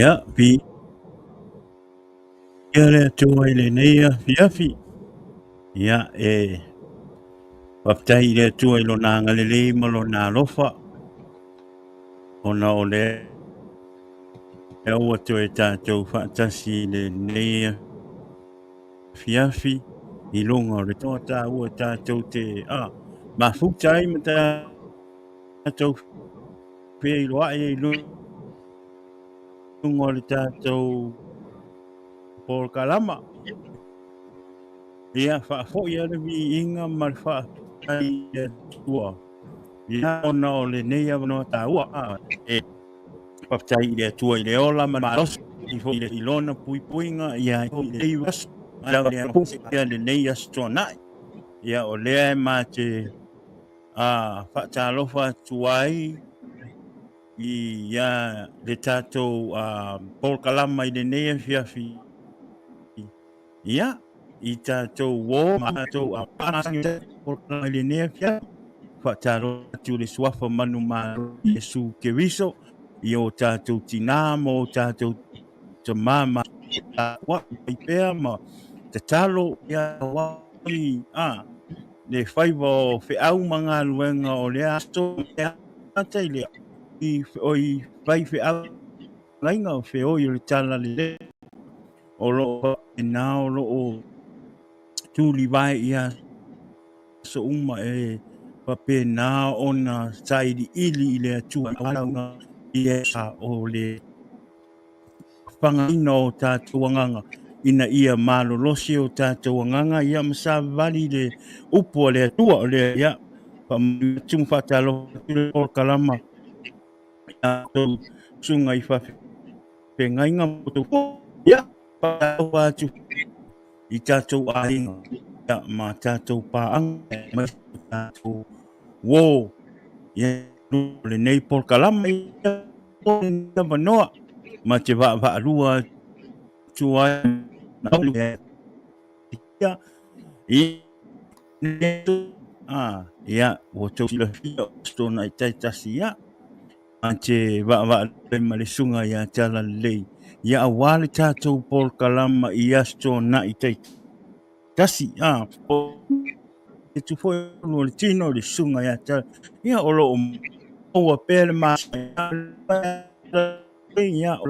ia pi ia le atua i lenei afiafi ia waptai i le atua i lona agalelei ma lona alofa ona o le ua toe tatou faatasi i lenei afiafi i luga o le toa tāua tatou te mafuta ai ma tatou pea i loaʻi ai luga o le tatou polokalama ia faafoʻi a le viiga ma le faafetai atua ia ona o lenei avanoa tāua faafetai i le atua i le ola ma malosi i foʻi le ilona puipuiga ia i lelei aso ia lenei aso toanaʻi ia o lea e mate faatalofa atu ai ia le tatou polokalama i lenei afiafi ia i tatou ō ma tatou polokalama i lenei afiafi faatalofa atu le suafa manu malo Iesu Keriso i o tatou tinā mo tatou tamā ma ai pea ma tatalo ia wai le faiva o feʻau ma galuega o le aso ata i le o i fai feʻau laiga o feoi o le tala lelē o loo ina o loo tulivae ia so uma papena ona sailiʻili i le atua auauga ia o le fagaina o tatou agaga ina ia malolosi o tatou agaga ia ma savavali le upu o le atua o le ia faamatumu faatalofa atu le polokalama tatou suga i faafegaiga mo tou ia faatalofa atu i tatou aiga ia ma tatou paaga ma tatou ō ia lenei polokalama ia manoa ma te vaavaalua atu ai ia ua tausilafia o tona i taitasi ia ma te vaavaalua ma le suga iā tala lelei ia auā le tatou polokalama i aso tonaʻi taitasi e tufoi o le tino o le suga iā tala ia o loo maua pea le ia o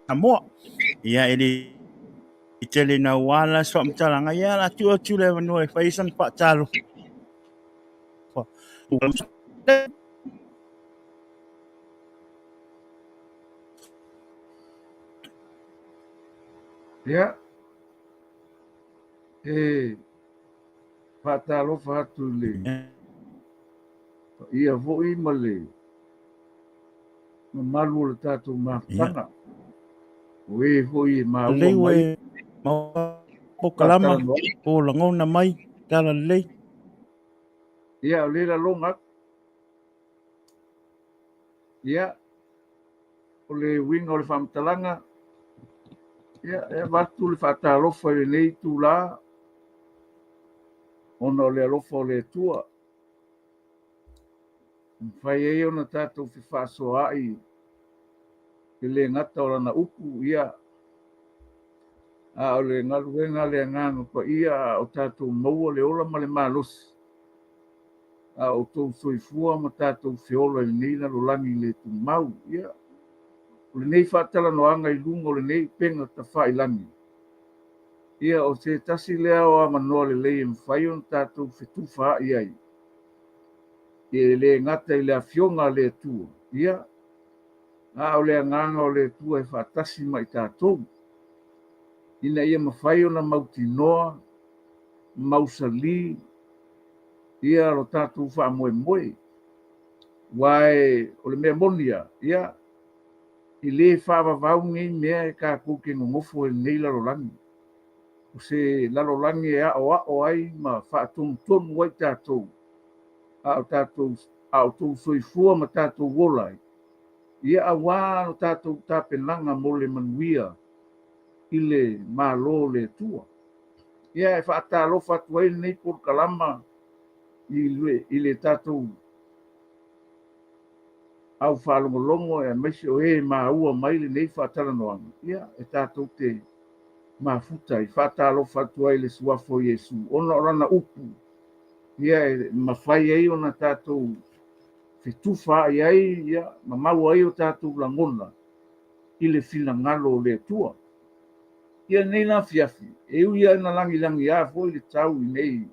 Samoa ia i tele na wala so mtalaga ia la tu le no e faisan pa talo ia fatalo fatu le ia voi male malu le tatu mafutanga we foi ma le we ma pokalama po langona mai tala le ia le la longa ia o le winga o le famtalanga ia e batu le fatalo foi le tu la ono le alofo le tua fai e ona tatou fefasoaʻi i le gata o lana upu ia o le galuega le agaga paia o tatou maua le ola ma le malosi a outou soifua ma tatou feola i lenei lalolagi i le tumau ia o lenei faatalanoaga i luga o lenei pega tafailagi ia o se tasi lea o amanoa lelei e mafai ona tatou fetufaai ai e le gata i le afioga a le atua ia o le agaga o le atua e faatasi mai tatou ina ia mafai ona mautinoa mausali ia lo tatou faamoemoe uae o le mea monia ia i lē faavavaugei mea e kakou ke gogofo e lenei lalolagi o se lalolagi e a'oa'o ai ma fa'atonu'tonu ai tatou a o tou soifua ma tatou ola ai ia auā o tatou tapenaga mo le manuia i le mālō le atua ia e fa'atalofa atu ai lenei polokalama i le tatou au whaalongolongo e maisi o e maua mai le nei whātalanoanga. Ia, e tātou te mafuta i whātalofa atu ai le suafo Iesu. Ona orana upu. Ia, e mawhai ai ona tātou whetuwha ai ai, ia, mamau ai o tātou langona i le whilangalo le tua. Ia nei na fiafi. E ui ia na langi a foi le tau i nei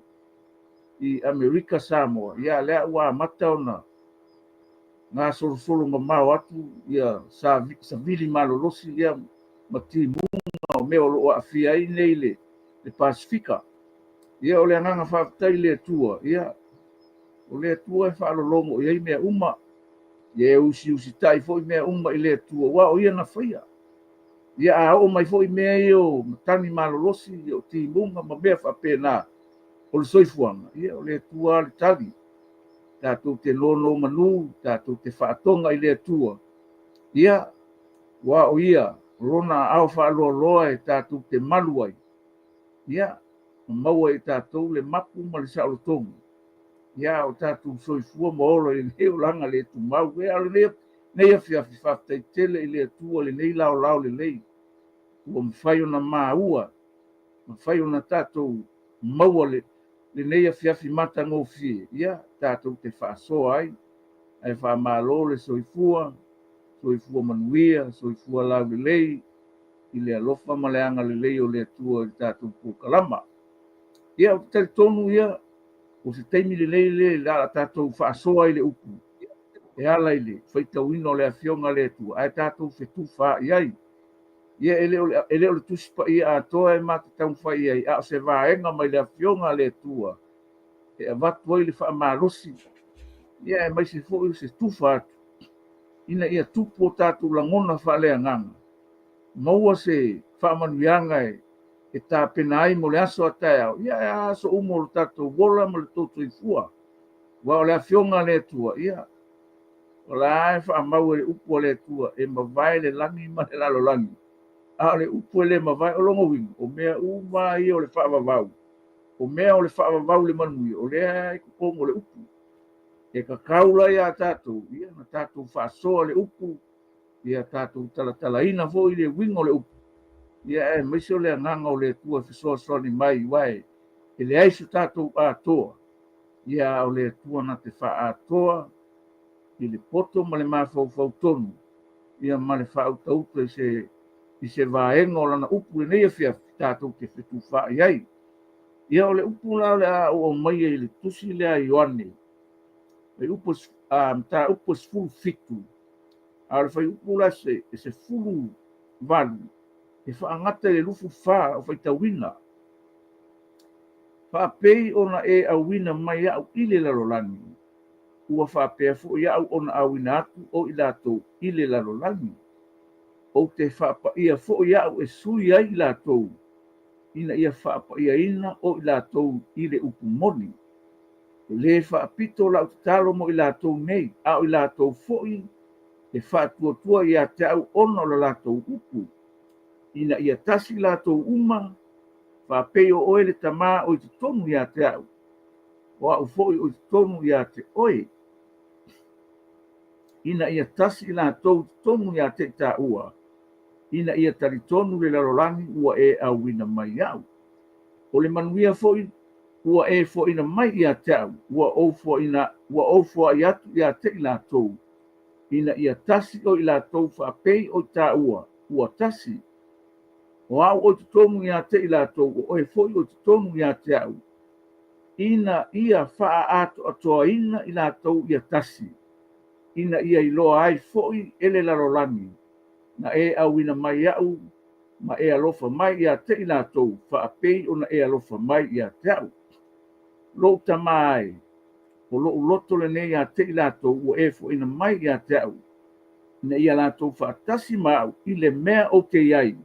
i Amerika Samoa. Ia, lea ua mata ona ngā solo mamau atu, ia, sa vili malolosi, ia, mati munga o mea o loo awhia ai nei le Pasifika. Ia, o le anganga whaafitai le tua, ia, o le tua e whaalolongo, ia i mea uma, ia usi tai foi mea uma i le tua, wa o ia na whaia. Ia a o mai foi mea i o matani malolosi, i o ti munga, ma mea whapena, o le soifuanga, ia, o le tua le tali. Tātou te lono manu, tātou te whaatonga i le tua. Ia, wa o ia, rona au whaaloaloa e tātou te maluai. Ia, maua e tātou le mapu ma le saolotonga. Ia, o tātou soifua maolo i leo langa le tu mau. Ia, le nei a whiawhi whaftai tele i le tua le nei lao le lei. Ua mwhai ona maua, mwhai ona tātou maua le nei a whiawhi mata ngō fie. Ia, tātou te whaasoa ai. Ai whaamalo le soifua manuia, soifua lau le lei, i le alofa ma le anga le lei o le tua i tātou Pukalama. Ia, o te tonu ia, o se teimi le lei le la tātou whaasoa i le upu. E ala i le, whaitauina o le awhionga le tua, ai tātou whetuwha i ai. Ia, ele o le tusipa ia atoa e mata tau whai ai, a o se vaenga mai le awhionga le tua. E a watu ai le whaamarosi. Ia, e mai se fōi se tuwha atu. Ina ia tupu o tātou langona whalea nganga. Maua se whaamanuianga e tā pena ai mo le aso atai au. Ia e aso umo lo tātou wola mo le tōtou i fua. Wa o le awhionga le tua, ia. O la ae whaamau e le upu o le tua e mawai le langi ma le lalo langi. A le upu e le mawai o longo wingu. O mea uma ia o le whaamavau. O mea o le whaamavau le manui. O lea e kupongo le upu. E ka kaula ia tātou, ia na tātou whaasoa le upu, ia tātou talatalaina fo i le wingo le upu. Ia e maise o le anganga o le tua whisosoni mai wai, e le aisu tātou atoa. Ia o le tua na te wha atoa, i le poto ma le mawhau tonu, ia ma le wha utauta i se vaenga o lana upu le neia fia tātou te whetu wha iai. Ia o le upu la le a o mai e le tusi le a Ioane, e upos ta upos fulu fitu al fai upula se fulu valu e fa angata le lufu fa o fai tawina fa pei ona e awina mai au ile la rolani ua fa pe fo ia ona awina atu o ilato ile la rolani o te fa pa ia fo ia e sui ai ilato ina ia fa pa ia ina o ilato ile upumoni le whaapito lau talo mo i lātou nei, au i lātou fo'i, e whātua i a te au ono la lātou upu. Ina ia tasi lātou uma, whāpeo oe le tamā o i te tonu i a te au. O au fo'i o i te tonu i a te oe. Ina ia tasi lātou tonu i a te tā ua. Ina ia tari tonu le larolangi ua e au wina mai au. O le manuia fo'i, ua e fo ina mai ia tau, ua ofo i atu ia te i lātou. Ina ia tasi o i lātou whapei o tā ua tasi. O au o te tonu ia te i lātou, o e fo i o te tonu ia tau. Ina ia wha ato atoa ina i lātou ia tasi. Ina ia i loa ai fo i ele larolani. Na e au ina mai au, ma e alofa mai ia te i lātou, whapei o na e alofa mai ia tau. Lo tamai o lo loto le nei a te ilato o e fo ina mai ia te au na ia lato fatasi mau i le mea o te iai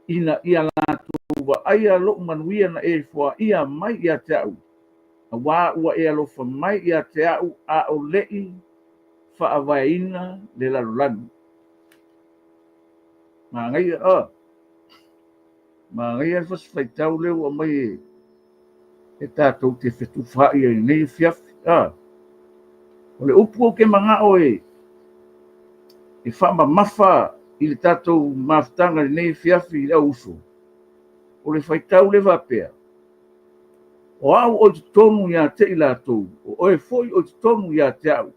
ina ia lato wa aia lo manuia na e fo ia mai ia te au a wā ua e alofa mai ia te au a o lei fa avaina le lalolani ma ngai a fasfaitau leo a mai e tātou te whetu whaia i nei whiawhi. O le upu o ke manga o e e whaamamafa i le tātou mafutanga nei fiafi i le uso. O le whaitau le vapea. O au o te tonu ia te i lātou, o e foi o te tonu ia te au,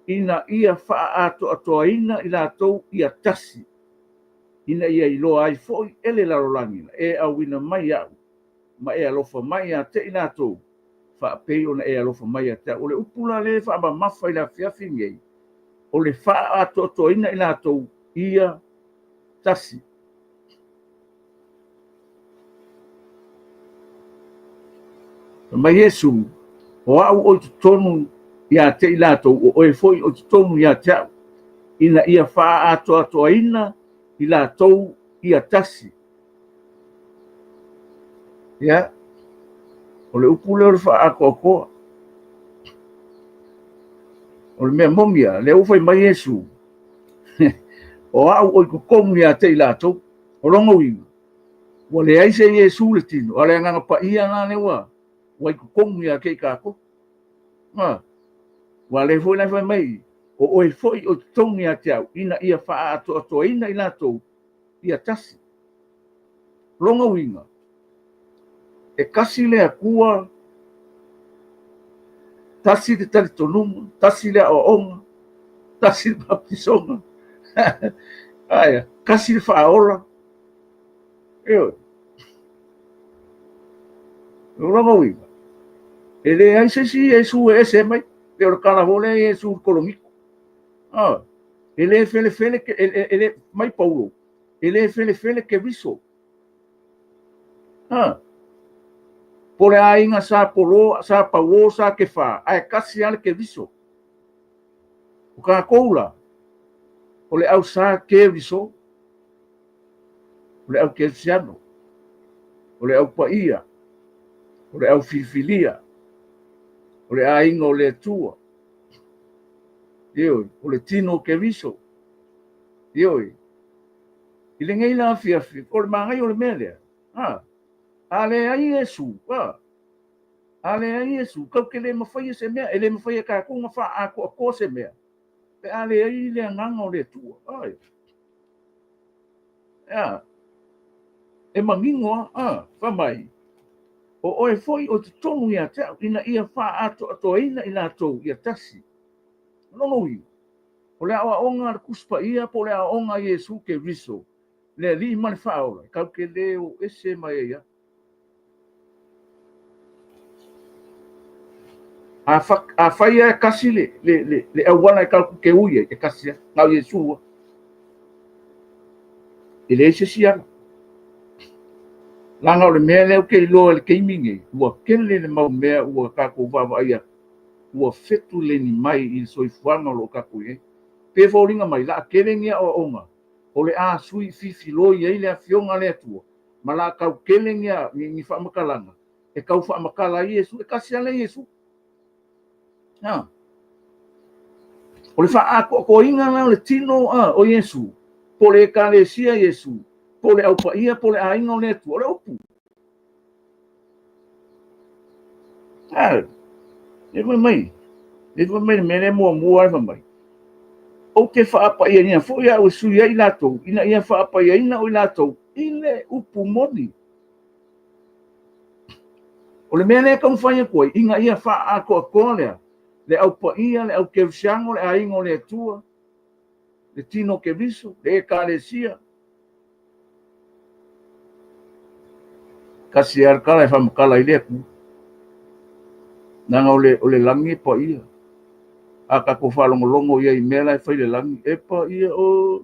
ina ia wha ato atoa ina i lātou ia tasi, ina ia i loa ai foi ele larolangina, e au ina mai au, ma e alofa mai a te i lātou, wha pei ona e alofa mai a te au, o le upula le wha mafa i la fiafi ngei, o le wha ato atoa ina i lātou ia tasi. Ma Yesu, o au o te tonu ia te i lātou, o e foi o te tonu ia te au, ina ia wha ato atoa ina i lātou ia tasi. Ia, o le upule o le wha ako akoa. O le mea momia, le ufai mai Yesu. O au o i kukongu ia te i lātou, o rongo iwa. Wa le aise Yesu le tino, o le anganga pa ia ngā newa, wa i kukongu ia kei kako. Wa le foi na fai mai, o e foi o tongi a te au, ina ia wha ato atoa ina i lātou, ia tasi. Rongo winga. E kasi lea kua, tasi te tali tonunga, tasi lea o onga, tasi le baptisonga. Aia, kasi le whaola. Eo. Rongo winga. E le aise si Yesu e se mai, e ora kala hole Yesu kolomiko. Ele fele ele mai Paulo. Ele fele ke viso. Pole ainga sa polo, sa Paulo, sa ke fa, ai kasi ale ke viso. O ka koula. Ole au sa ke viso. Ole au ke siano. Ole au paia. Ole au fifilia. Ole ainga ole tua. Io, ole tino ke viso. Io. Ile ngai la fiafi, ole mangai ole mele. Ale ai Yesu, ale ai Yesu, kau ke le mawhaia se mea, ele mawhaia ka kunga wha ako se mea. Pe ale ai le nganga o le tua. E mangingoa, whamai. O e foi o te tonu ia te au, ina ia wha ato ina ina ato ia tasi. Nono iu. O le awa onga kuspa ia, po le awa onga Yesu ke riso. Le li mani whaola, kau ke leo ese mai ia. A whaia e kasi le awana e kau ke uia e kasi ngau Yesu. E le ese siana. Langa o le mea leo ke iloa le keiminge, ua kele le mau mea ua kako wawa ia, ua fetu le ni mai i soifuanga lo kako e. Pe fauringa mai, la kele ngia o onga, o le a sui fifi loi e le a fionga le atua, ma la kau kele ngia ni whaamakalanga, e kau whaamakala i Yesu, e kasi ale Yesu. O le whaako ko inga na le tino o Yesu, po le ekalesia Yesu, po le aupa ia, po le a inga o le atua, o le opu. E mai, mene mua e mai. O te whaapa ia nia, fo ia o sui ai latou, ina ia whaapa ia ina o latou, ile upu moni. O le mene kau whaia koe, inga ia whaako a kolea, le aupa ia, le au kevsiango, le a inga o le atua, le tino ke viso, le ekalesia. Kasi arkala e whamakala i leku. Nanga o le langi pa ia. Aka ko whalongolongo ia i mela e whaile langi. E pa ia o...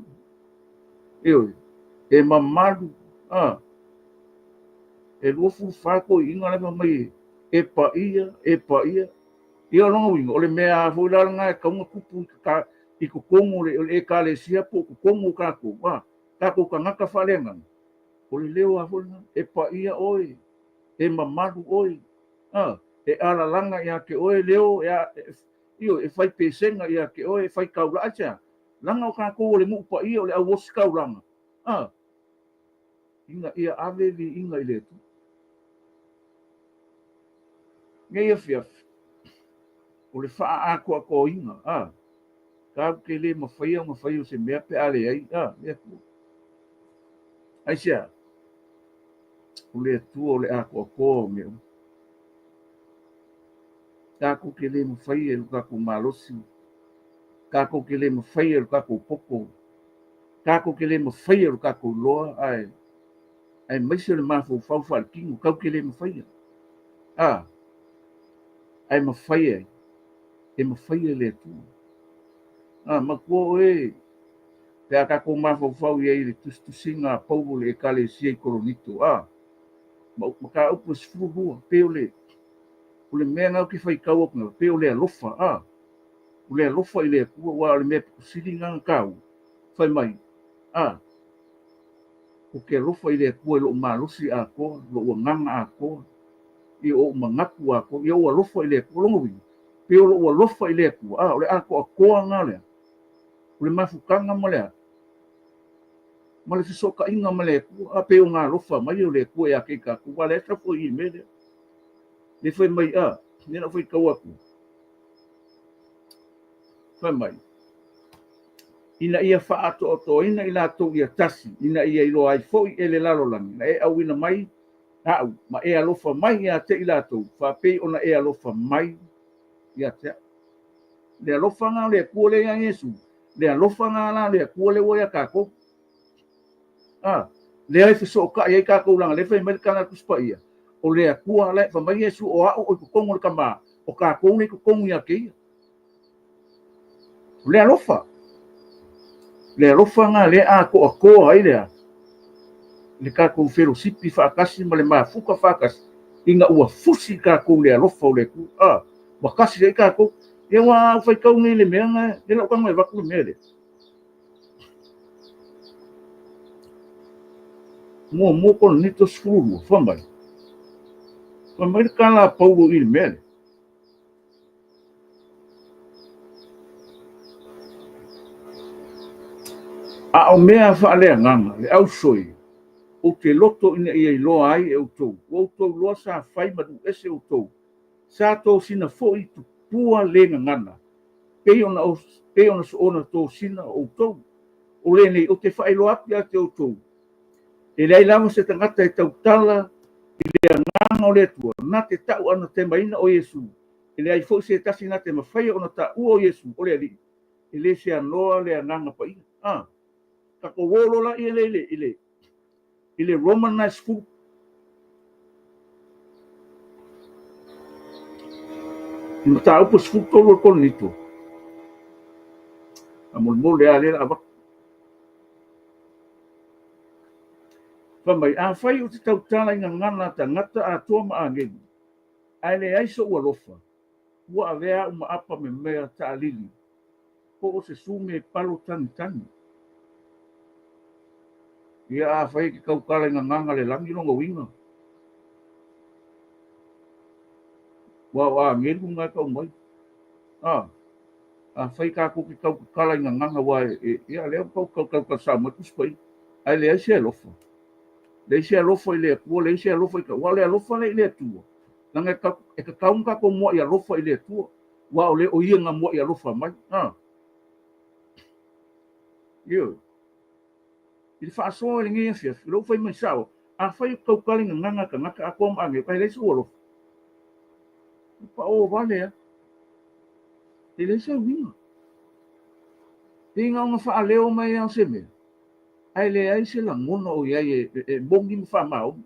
E mamalu. E luofu whako i inga lewa mai. E pa ia. Ia longa winga. O le mea a fuilaranga e kaunga kupu i kukongo le ekale sia po kukongo kako. Kako ka ngaka whalenga. O le leo a fuilaranga. E pa ia oi. E mamalu oi. E ala langa ia ke oe leo e fai pesenga ia ke oe fai kaula acha langa o kako o le mupa ia o le au osi kaulanga inga ia ave li inga i letu ngai a fiaf o le faa ako inga ka ke le mafai o se mea pe ale ai le ku ai sia o le tu o le a ko me ka ko ke le mafai e ka ko malosi ka ko ke le mafai e ka ko poko ka ko ke le mafai e ka ko loa ai mai se le mafo fau fa kingo ka ke le mafai ai mafai e mafai le tu ma ko te aka ko mafau ia i le tustusinga pou le ekalesia i Koronito ma ka upu sfuru pe o le mea ngau ki whai kau apuna pe o le alofa o le alofa i le kua wa o le mea kusiri nganga kau whai mai o ke alofa i le kua lo malusi a koa lo nganga a koa i o mangaku a koa i o alofa i le kua longo wingi pe o lo alofa i le kua o le ako a koa ngā lea o le mafukanga ma lea ma le fisoka inga ma le kua pe o ngā alofa mai o le kua e ake ka kua le trafo i mele le whai mai nena whai kau aku whai mai ina ia whaato ina i lātou ia tasi ina ia ilo ai fo i ele lalolangi na e au ina mai au ma e alofa mai ia te i lātou whapei ona e alofa mai ia te le alofa ngā le kua le ia Yesu le alofa ngā la le kua le woia kako le ai fisoka ia kako langa le whai mai kana kuspa ia o le kua le fa mai Yesu o au o kongo le kama o kako ni kongo ia ke le alofa ngā le ko a koa ai lea le kako fero sipi whaakasi ma le mafuka whaakasi inga ua fusi kako le alofa o le ku wakasi le kako e wa whai kau nei le mea ngai le lau kanga e waku le mea le mua kono nito skulu whamai le kala paulo i le mea le o mea whaalea nganga le au soi o te loto ina ia i loa ai e utou loa sa whai madu ese utou sa tō sina fo i tu pua le ngana pei ona so ona tō sina o utou o le nei o te whai loa api a te utou e lei lama se tangata e tau tala i le nganga o le tua na te tau ana te maina o Yesu e le ai fo se tasi na te mawhai ona ta ua o Yesu o le ali e le se anoa le nganga pa ina ka ko wolo la ile Romanized food no ta upo food tolo kon nito amol le ale aba mai fai o te tau tala inga ngana ta ngata a toa ma angeni ai le ai so ua lofa ua avea uma apa me mea ta alili po o se sume palo tani ia fai ki kau kala inga nganga le langi longa winga wa ngelu ngai kau mai fai ka ku ki kau kala inga nganga wa ia leo kau sa mo tuspai ai le ai se lofa le se lofa ile ku le se lofa ka wa le lofa le ile tu nanga ka e ka kau ka ko mo ia lofa ile tu wa le o ia nga mo ia lofa mai yo il fa so le ngi fia lo fai mai sao fai kau kala inga nganga ka ngaka ako ma nge kai le su lo pa o vale ele se vinha tinga nga fa leo mai ang seme ai le ai se la ngona o ia e bongi fa mau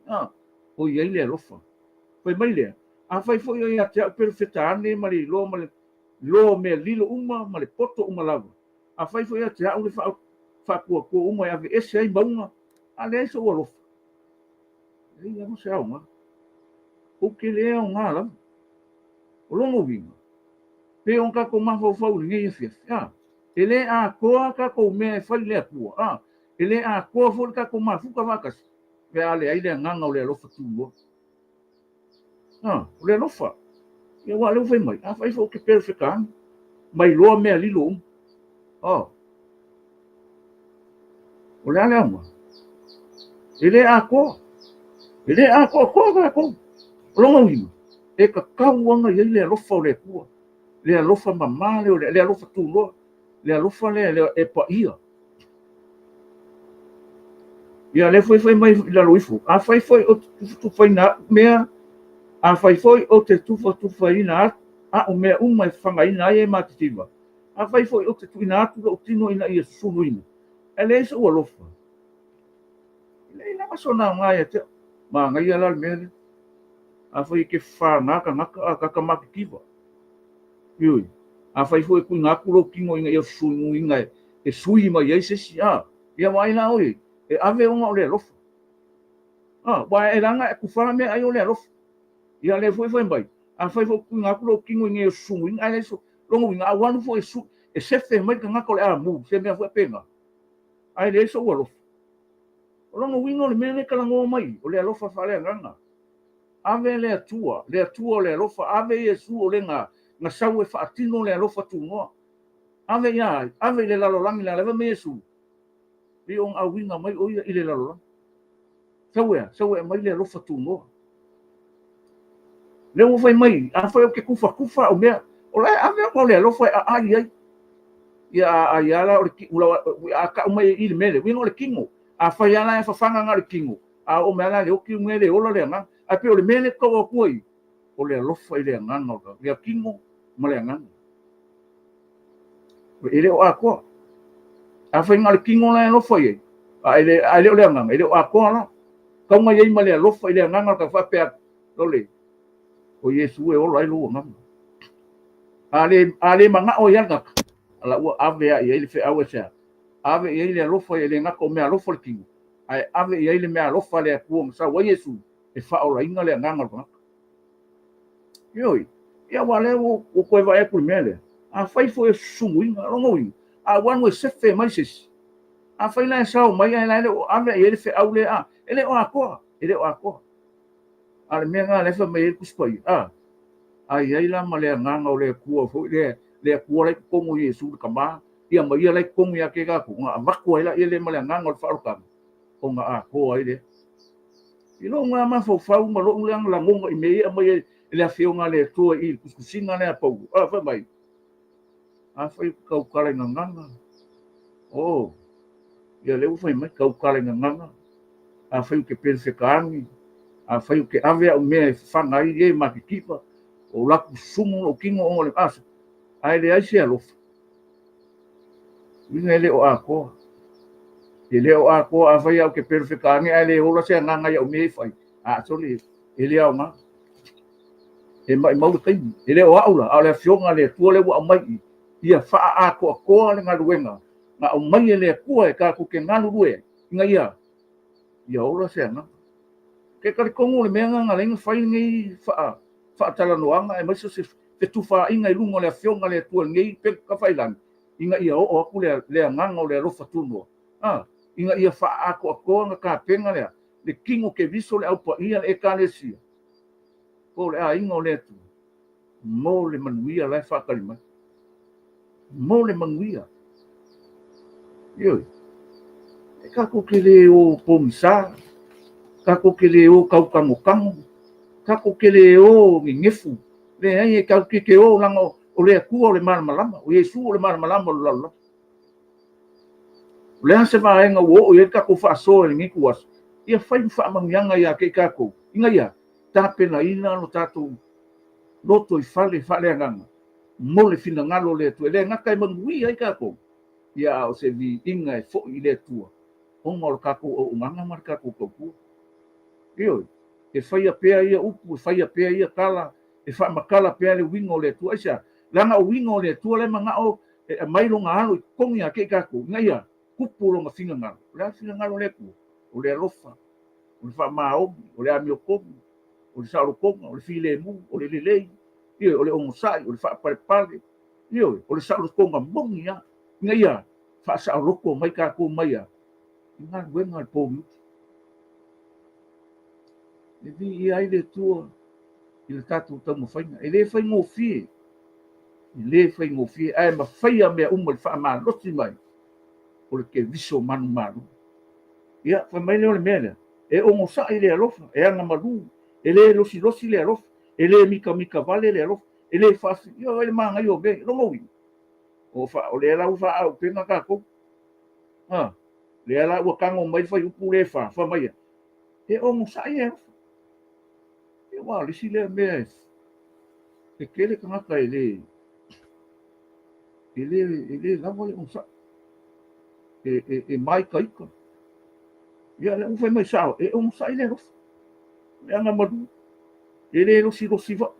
o ia le lofa foi mai le fai foi ia te perfeita ane mali lo me lilo uma mali poto uma lava fai foi ia te au le fa ko uma ia ese ai baunga ale so o lofa ia no se au ma o que le o ngala o longo vinga pe on ka ko mafau ngi fia ele koa ka ko me fai le pua ele koa fo ka ko mafuka vakas pe ale ai le nganga o le lofa tu o le lofa ia wa le fai mai fai fo ke perfeita mai lo me lilo o le ale ama ele koa ko longo vinga e ka kauanga ia le lofa o le pua le alofa mamale o le alofa tulo le alofa le e paia ia le foi mai la loifu a foi o tu foi na mea a foi o te tufa ina a o mea uma fanga ina e matitiva a foi o te tuina atu o tino ina ia sunuina ele so alofa le na sona ngai te ma ngai ala me a foi ke fa ngaka ka matitiva yui a foi ku ngaku lo kingo ina ia sunuina e sui mai ese sia ia mai na oi e ave unha le lofa wa e langa e kufara me ai o le lofa ia le foi mai a foi ku ngaku lo kingo ina ia sunuina ai so longo ina wanu foi su e sefe mai ka ngaka le amu se me foi pena ai le so lo longo wingo le mene kala ngo mai o le lofa fa le nganga ave le tua le lofa ave yesu o le nga sau e fa tino le lofa tu no ave ya ave le lalo langi la leva me yesu ri on a winga mai o ia ile lalo sawe mai le lofa tu no le o foi mai a foi o ke kufa o me o le ave o le lofa ai ia la o ki ula a ka mai ile mele wingo le kingo a fai ala e fafanga ngā le kingo a o me ala le oki unge le ola le nganga a pe o le mele kaua kuai o le alofa i le nganga o le kingo ma le nganga o ele o a koa a fai ngā le kingo la e alofa i a ele o le nganga ele o a koa la kaunga iei ma le alofa i le nganga ka whapea lole o Yesu e ola i lua nganga a le manga o ianga ala ua ave a i ele fe awe sea ave ia le alofa ia le ngaka o mea alofa le kingo ai ave ia le mea alofa le akuong sa wa Yesu e whaorainga le nganga o ngaka ioi ia wale o koe vai aku le mea le a whai fo e sumuinga rongoinga a wanu e sefe mai sesi a whai la e sao mai ai lai le o ave ia le fe au le a ele o akoa a le mea ngā lefa mai e kuspai a ia la ma le nganga o le kua fo le kua le kongo Yesu ka maa ia mai ia lai kongu ia ke ka ku nga vaku ai la ia le male nganga o wharuka o nga a ko ai le i lo nga ma fo fau ma lo nga la ngonga i mei mai le afio nga le tua i kuskusinga le apau fa mai a fai kau kala nganga o ia le ufai mai kau kala nganga a fai ke pense kaangi a fai ke ave o me fanga i e ma ki kipa o la sumu o kingo o le asa ai le ai se alofa winga ele o ako ele o ako a vai au ke perfectani ele ola se nganga ia o me fai a soli ele au ma e mai mau kai ele o aula ale fionga le tua le wa mai ia fa ako le ngaluenga na o mai ele ku e ka ku ke ngalu lue inga ia ola se nga ke ka kongo le menga ngalenga fai ngai fa tala noanga e mai so se tu fa inga lungo le fionga le tua ngai pe ka fai lan inga ia o aku le nganga o le rofa tuno inga ia fa ako nga ka penga le kingo ke viso le au pa ia e kalesia ko le a inga o le tu mo le manuia lai fa kalima mo le manuia yo e ka ko ke le o pomsa ka ko ke le o kau kango ka ko ke le o ngefu le ai ka ke o lango o le aku o le malama o Yesu o le malama lala o le ase vaenga o ia ka ko fa so le ngiku was ia fai fa mangianga ia ke ka ko inga ia tapena ina no tatu loto i fale nganga mo le fina ngalo le tu le ngaka i mangui ai ka ko ia o se vi inga e fo i le tua o ngol ka ko o nganga mar ka ko ko io e fai a pea ia upu fai a pea ia kala e fa makala pea le wingo le tua isa langa o wingo le tua le manga o e mai lo nga halo kongi a ke ka ko ngai kupu lo finga ngalo la finga ngalo le ku o le rofa o le fa mao o le amio ko o le sauro ko o le file mu o le lelei io o le omosai o le fa pale io o le sauro ko nga mongi ya ngai fa sa roko mai ka ko mai ya nga wenga po e vi ai le tua il tatu tamo fainga ele fai mo fi ai ma fai a me umol fa ma losi mai o le ke viso manu malu ia fa mai le mele e o mo sa ile alofa e anga malu ele losi le alofa ele mika vale le alofa ele fa io ele manga io be lo movi o le la fa o penga ka ko le la o kango mai fa upu le fa mai e o mo sai e wa le si le me e kele ka ka ele la mo le o sa e mai kai ka ya le o fa mai sa e o mo sai le le anga madu ele lo si va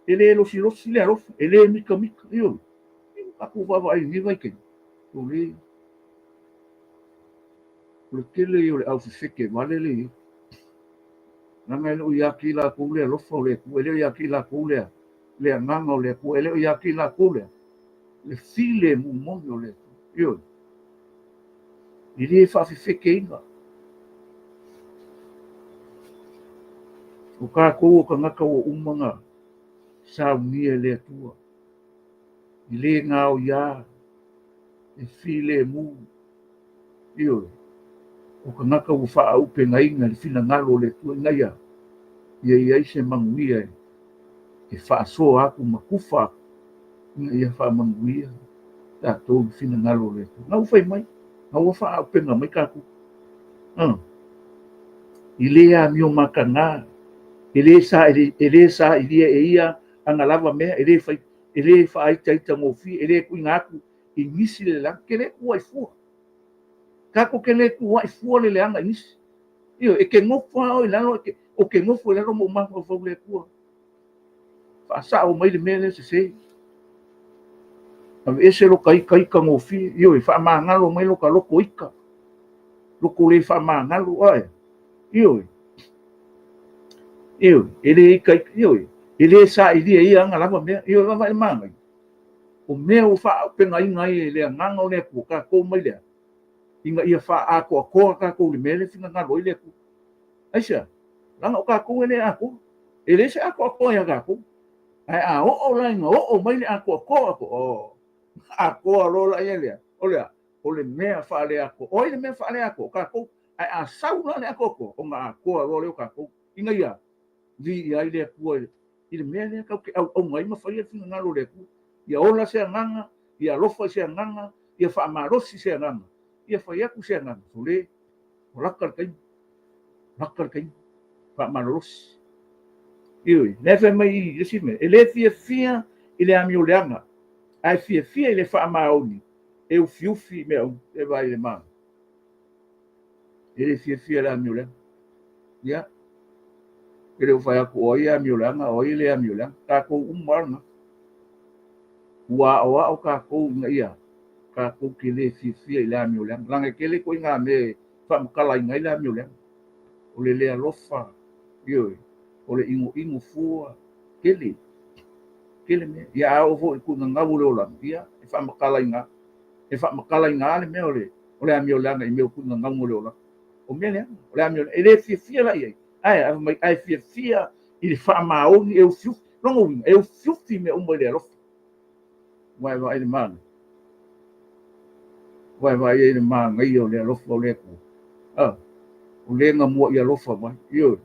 ele lo si le ro ele mika yo aku va vai ni vai ke le kele yo le au fike vale le na me no ya ki la ku le lo fo le ku ele ya ki la ku le nganga le ku ele ya ki la ku le file mu mo le yo ele fa fike inga o ka ko ka ngaka o umanga sa mi le tua ile ngao ya e file mu yo o ka ngaka o fa au pe ngai ngai fina ngalo le tua ngai ya ia se manguia e fa so aku makufa ia fa manguia ta to fina ngalo le tua ngau fai mai ngau fa au pe ngai ka ku ile a mio makanga ele sa ile ia anga lava me ele fa ai taita ngofi ele ku ngaku i ngisi le la kele ku ai fu ka ko kele ku ai fu le anga ngisi io e ke ngofa o la o ke ngofo le mo ma fo le ku fa sa o mai le mele se ave ese lo kai ka ngofi io e fa ma ngalo mai lo ka lo ko ika lo ko le fa ma ngalo ai io ele kai ele sa idea ia anga lava me io va vai manga o meu fa pe ngai le nganga le ku ka ko mai le inga ia fa a ko ka ko le mele fina nga loi le ku aisa langa o ka ko le a ko ele se a ko ia ka ko ai a o la nga o mai le a ko a ko lo la ia le o le mea fa le a ko o le mea fa le a ko ka ko ai a sauna le a ko o nga ko lo le ka ko inga ia vi ai le ku ile mele ka au mai ma fai fina nga lo le ku ia ola se nganga ia lofa se nganga ia fa marosi se nganga ia fa ia ku se nganga sole lakar kai fa marosi io neve mai isi me ele fia ile amio leanga ai fia ile fa maoni eu fiufi me e vai le ma ele fia la amio leanga ia ele fa ia ko ia amio leanga o ile amio leanga ka ko umar wa o ka ko ia ka ko kele fia ile amio leanga langa kele ko nga me fa kala ngai ile amio leanga o le alofa io o le ingo fua kele me ia o vo ku nga ngau le ola ia e fa makala inga le me o le amio langa i me ku nga ngau le ola o me le o le amio ele fia la ia ai fia i fa maoni eu fiu longo eu fiu me o mo le alofa vai le man vai le man ngai o le alofa o le ku o le nga mo ia alofa mai io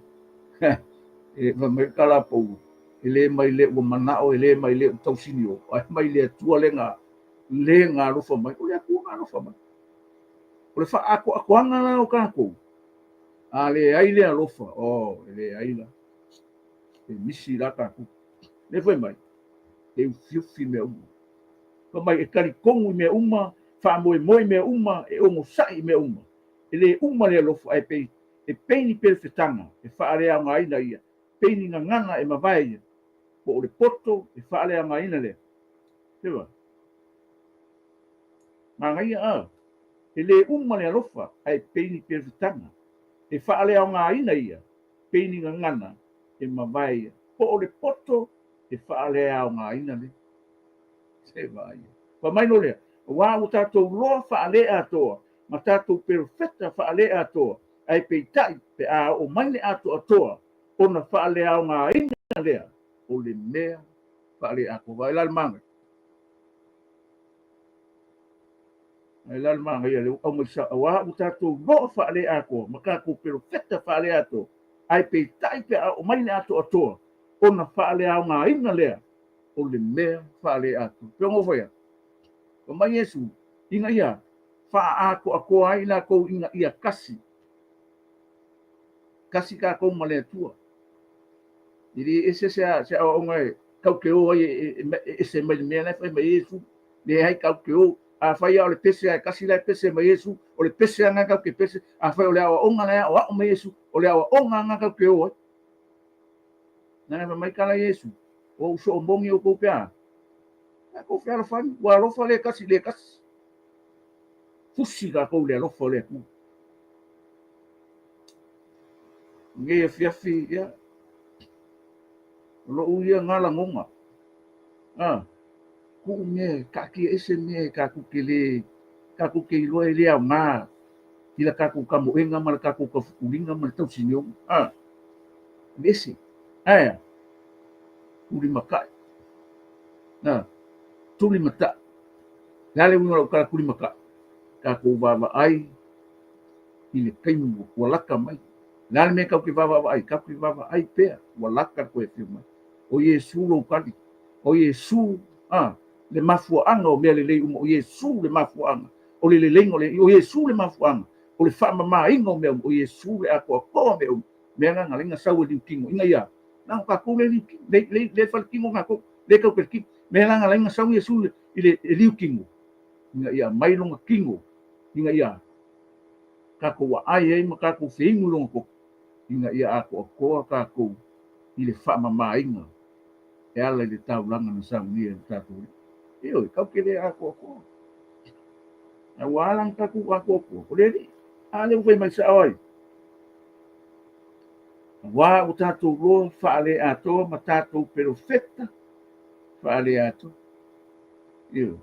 e va me kala po ele mai le o mana o ele mai le tau sinio ai mai le tua le nga alofa mai o le ku nga alofa mai o le fa ako anga la o ka ko ale ai le alofa o ele ai la e misi la ka ku le foi mai e fiu me o ko mai e kali kongu me uma fa moi me uma e o mo sai me uma ele uma le alofa ai pe e peini perfetanga e fa ale anga ina ia peini nganga e mavai po le poto e fa ale anga ina le teva manga ia ele uma le alofa ai peini perfetanga e fa ale anga ina ia peini nganga e mavai po le poto e fa ale anga ina le teva ia pa mai no le wa o tatou loa fa ale atoa ma tatou perfecta fa ale atoa ai peitai pe a o mai le ato atoa ona fa ale anga ina lea o le mea fa ale ako vai la manga ai la manga ia le o mo sa wa o tatou loa fa ale ako ma ka ko perfecta fa ale ato ai peitai pe a o mai le ato atoa ona fa ale anga ina lea o le mea whaale atu. Piongo whaia. O mai Yesu, inga ia, wha ako ako ai na kou inga ia kasi. Kasi ka kou male atua. Iri ese se a onga e kau ke o ai e se mai mea na whai mai Yesu. Le hai kau ke o, a whai au le pese a kasi lai pese mai Yesu, o le pese anga kau ke pese, a whai o le awa onga na o ao mai Yesu, o le awa onga anga kau ke o ai. Nana mai kala Yesu, o uso o mongi o kou pia. Ko fia fan, wa lofa le kasi le kasi. Fusi ka ko le lofa le ku. Nge fia fi ya. Lo uia ngala ngonga. Ah. Ku me ka ki ese me ka ku kele ka ku ke lo ele a ma. Ila ka ku ka mo enga mal ka ku ka fulinga mal tau sinyo. Ah. Besi. Aya. Uri makai. Na. Tuli mata. Lale unga ka kuli maka. Ka ko baba ai ile kaimu walaka mai. Lale me kau ke baba ai, kau ke baba ai pea walaka ko e firma. O Yesu lo kali. O Yesu le mafuanga o mea lelei o Yesu le mafuanga. O le lelei o Yesu le mafuanga. O le wha mama inga o mea o Yesu le ako akoa mea o mea nga ngalinga sau e liu kingo. Inga ia. Nang ka kou le liu kingo. Le whal kingo nga kou. Le kau per kingo. Mea nga ngalinga sau Yesu le liu kingo. Inga ia mailonga kingo. Inga ia. Kako wa ai ai ma kako whengu longa ko. Inga ia ako akoa kako i le wha mama inga. E ala i le tau langa na sau nia le tātou. Eo, kau kele ako akoa. Na walang kako ako akoa. O le li, ale uwai mai sa oi. Wa o tātou roa whaale ato ma tātou perfecta whaale ato. Eo.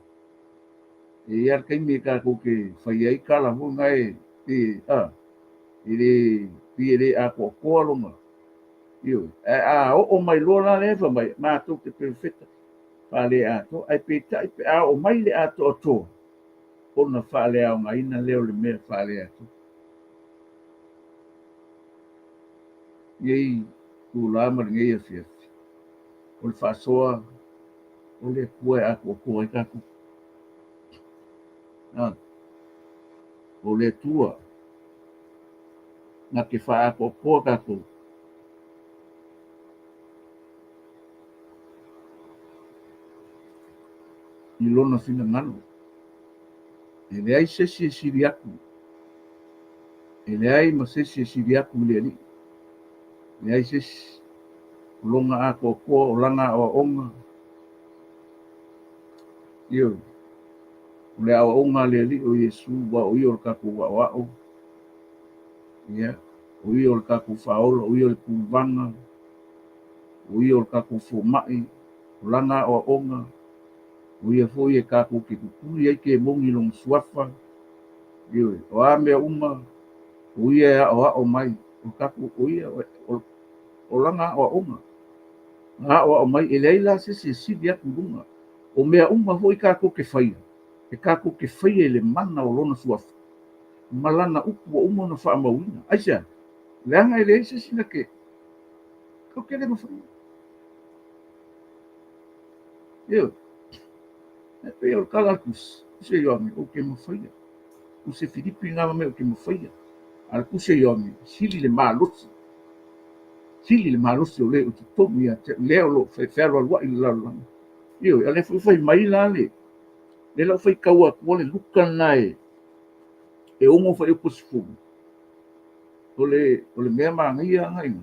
E ar kai me kako ke whai ai kala mo ngai ele ele a ko longa io o mai lola le fa mai ma to te perfetta fa le a to ai pe tai pe a o mai le a to ona fa le a ngai na leo le me fa le a to ei tu la ma ngai a fia o fa soa o le kua a ko ai ka ku o le tua na ke fa ko ka ku i lona fina ngalo. E le ai sesi e siri aku. E le ai ma sesi e siri aku le ali. Le ai sesi longa a ko o langa o onga. Io. Le a onga le ali o Yesu wa o io kaku wa o. Ia. O io kaku faolo, o io kuvanga. O io kaku fomai. O langa o onga. O ia foi e kaku ki kukuri ai ke mongi long suafa. Io. O a mea uma. O ia o mai. O kaku o ia o langa o onga. Nga o mai e leila se dia kulunga. O mea uma foi kaku ke whaia. E kaku ke whaia le mana o lona suafa. Malana upu o uma na wha mawina. Aisha, leanga e leisa sina ke. Kau ke le mawhaia. Io. E pe o kalakus. Kuse yoami o ke mawhaia. Kuse Filipi nga me o ke mawhaia. Ala kuse yoami. Sili le maalosi. Sili le maalosi o le o te tomu ia leo lo whewhero alua i lalo. Io, ale fai mai la le. Le lau fai kaua kua le luka nai. E ongo fai o posifugu. O le mea maangia ngai.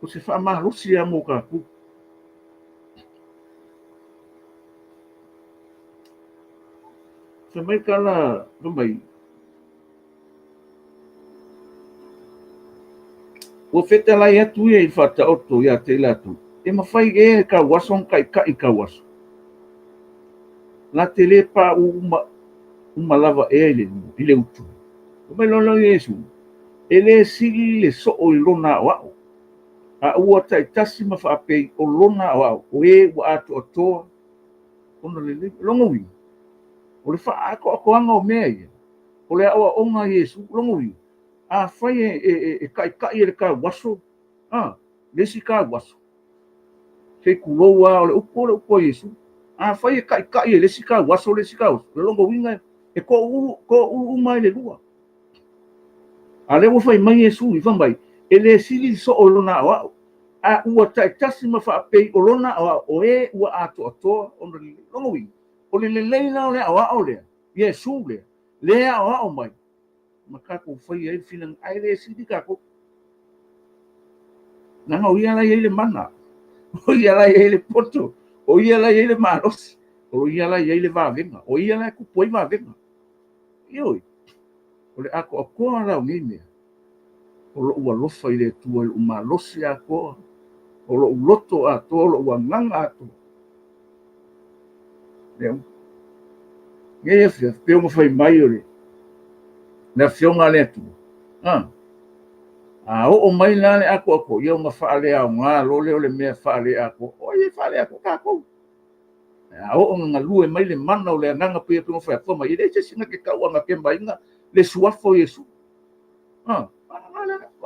O se wha maalosi a mo ka ku. Sa mai kala mai. O feta lai atu e i whata oto ia te latu. E mawhai e ka wasong kai i ka waso. La te le pa uma lava e i le utu. O mai lona Yesu. E le sigi le so o i lona o au. A ua tai tasi ma whaapei o lona o au. O e wa atu o toa. Ona le longa wi. O le wha ako anga o mea ia. O le awa onga Yesu longa wi. A whai e kai e le ka waso. Lesi ka waso. Sei kuloa o upo Yesu. Fai ka le sika waso le sika. Le longo winga e ko mai le lua. Ale wo fai mai Yesu I fambai. Ele sili so olona wa. Ua tasi ma fa pe olona o e ua ato on le longo winga. O le leila o le awa o le. Yesu le. Le awa o mai. Maka ko fai ai finan ai le sili ka ko. Nanga o ia la ile mana. O ia la ile poto. O ia la ile maros. O ia la ile vavenga. O ia la ku poi vavenga. Ioi. O le ako o koa la o ngime. O lo ua lofa ile tua o malosi a koa. O lo loto a to lo ua nganga a to. Leo. Nge fia peo mo fai mai ole. Na fionga le tu. O mai la le ako ia nga faale a nga lo le me faale ako. O ia faale ako ka ko. O nga lue mai le mana o le nganga pe pe mo fa fa mai le se singa ke ka nga ke mai nga le suafo Yesu. O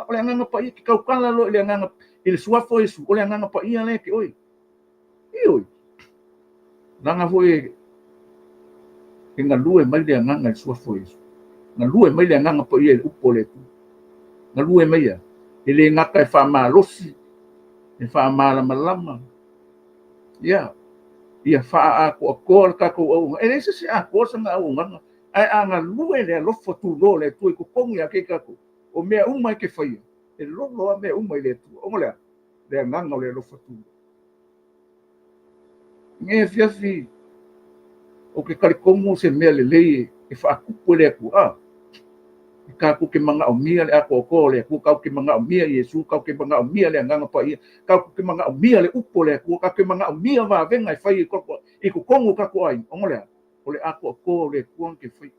le nganga pa ke ka kala lo le nganga il suafo Yesu o le nganga pa ia le ke oi. Ioi. Nganga foi ke nga lue mai le nganga il suafo Yesu. Nga lue mai le nganga pa ia upo le tu. Nga lue mai ia. Ele ngaka e fa malosi. E fa mala malama. Ia. Ia fa ako ka ko o e se ako sa nga o nga ai anga lue le lofo tu lo le tu ko kongi ake ka ko o me uma ke fai e lo me uma le tu o le nganga le lofo tu nge fiafi o ke kali kongo se me le e fa ku le ku ka ku ke manga o mia le ako ko le ku ka ke manga o mia Yesu ka ke manga o mia le nganga pa ia ka ke manga o mia le upo le ku ka ke manga o mia va venga e fai ko I ku kongo ka ko ai o le ako ko le ku ke fai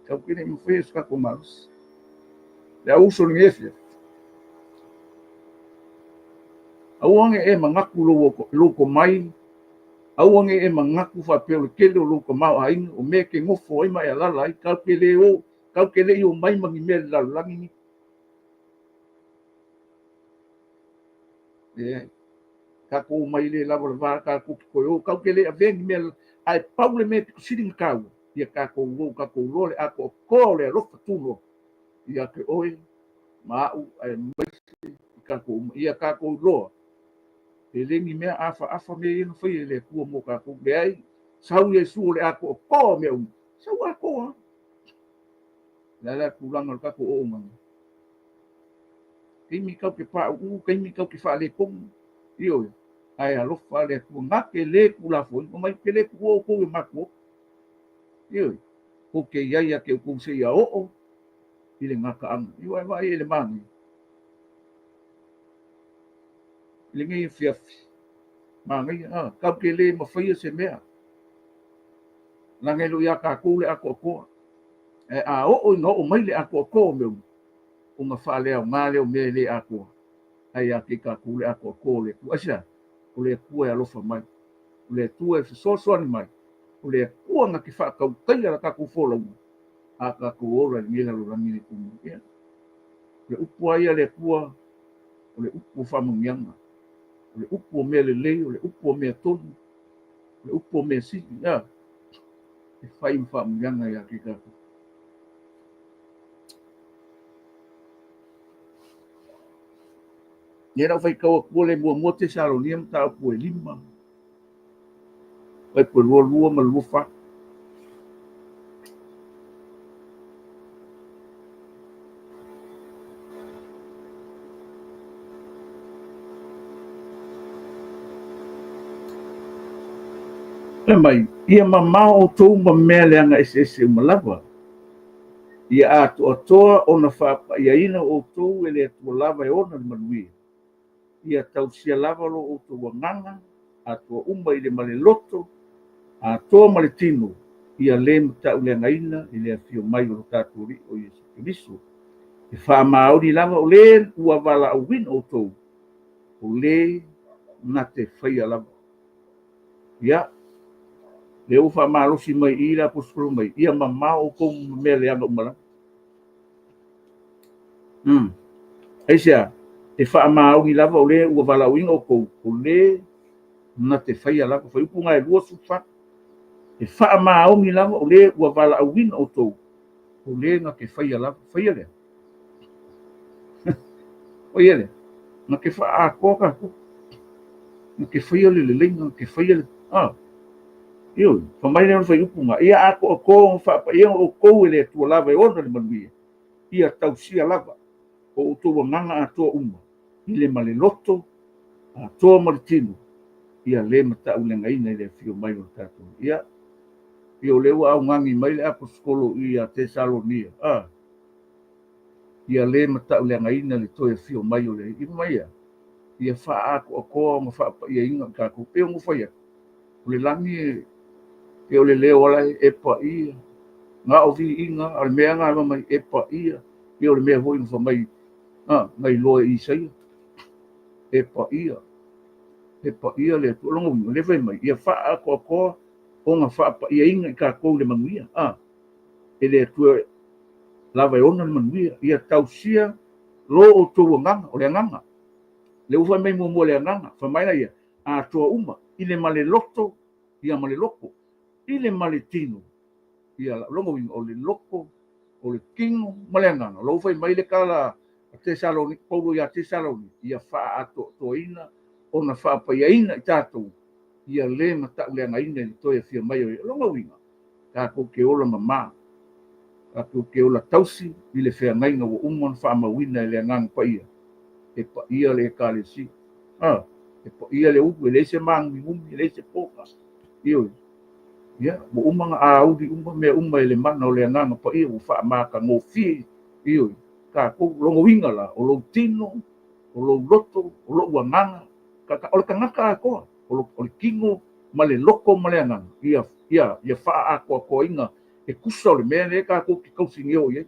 ka ke ne fai ska ko mas le uso ni efia awange e manga ku lo ko mai awange e manga ku fa pe ke lo ko ma ai o me ke ngofo ai mai la lai ka ke le o kau ke le o mai mangi me la langi ni ka ko mai le la va ka ko o kau ke le ave me ai paule me siring kau ia ka ko lo le ako ko le ro tulo ia ke oi ma u ai ka ko ia ka ko lo ele ni me afa me no foi le ku mo ka ko be ai sau Yesu le ako ko me sau ako la kulang ka ko o man kimi kau ke pa kimi kau ke fa le kong io ai alo fa le ku ngake le ku la fo mai ke le ku ko ma ko io ko ke ya ke ku se ya o ile ngaka am io ai vai le man ile ngi fia ma ngi kau ke le ma fa se mea la ngi lu ya ka ku le ako ko o no mai le ako ko me o nga fale o ngale o me le ako ai a ke ka kule ako ko le ku asa o le ku e alofa mai o le tu e so ni mai o le ku nga ki fa ka kai ala ka ku folo a ka ku ora ni la lo ni ku ya le upu ai le ku o le upu fa mo mianga o le upu me le o le upu me ton o le upu me si ya e fai fa mo mianga ya ki ka Nera fai kau le mua te Saloniam ta po lima. Vai po lua ma lua fa. Le mai ia mamao tou ma mele anga ese malava. Ia atoa ona fa ia ina o tou ele tu lava e ona manui. Ia tau sia lava lo o tou nganga atua umba ile male loto atua male tino ia le mta ule ngaina ile afio mai o taturi o Yesu Kristo. E fa maori lava o le ua vala o win o tou o le na te fai lava. Ia le ufa marosi mai ira apostolo mai ia mamao ko mele anga umala. Aisia e whaamaongi lava o le ua walauinga o kou o le na te whaia lava whaiupunga e lua sufa e whaamaongi lava o le ua walauinga o tou o le nga ke whaia lava whaia lea whaia lea nga ke whaakoka nga ke whaia le lenga nga ke whaia le Iu, whamai leo whaiupunga ia ako o kou whaapaia o kou e le tua lava e ona le manuia ia tausia lava o tua nganga a tua uma i le male loto a tua male tino ia le mata ulenga ina i le fio mai o tātou ia i o lewa au ngangi mai le aposkolo ia Tesalonia ia le mata ulenga ina le toia fio mai o le i mai ia wha ako o koa ma wha ia inga kako peo ngu whaia o le langi e o le leo ala e pa ia nga o vi inga al mea ngā mai e pa ia i o le mea hoi ngu mai ngai loa i saia e pa ia le tuolongo wingo le whai mai ia wha ako a koa o ngā wha pa ia inga i ka kou le manuia e le tua lava e ona le manuia ia tausia lo o tua nganga o le nganga le uwha mai mua le nganga whamaina ia a tua uma i le male loto ia male loko i le male tino ia longo wingo o le loko o le kingo male nganga lo uwha mai le kala Tesaloni Paulo ia Tesaloni ia wha ato toina ona wha pa ia ina i tātou ia le mata uleanga ina i toia fia mai o longa winga ka ko ke ola mama ka ko ke ola tausi i le whea ngainga o umon wha mawina i le ngang pa ia e pa ia le kalesi e pa ia le upu e le se mangi umi le se poka iyo ia mo umanga a audi umma mea umma i le mana o le ngang pa ia u wha maka ngofi iyo ka ko longo winga la o lo tino o lo loto o lo wanganga ka o le kangaka ko o le kingo ma le loko ma le nganga ia fa ko inga e kusa o le mea le ka ko ki kausingi o ia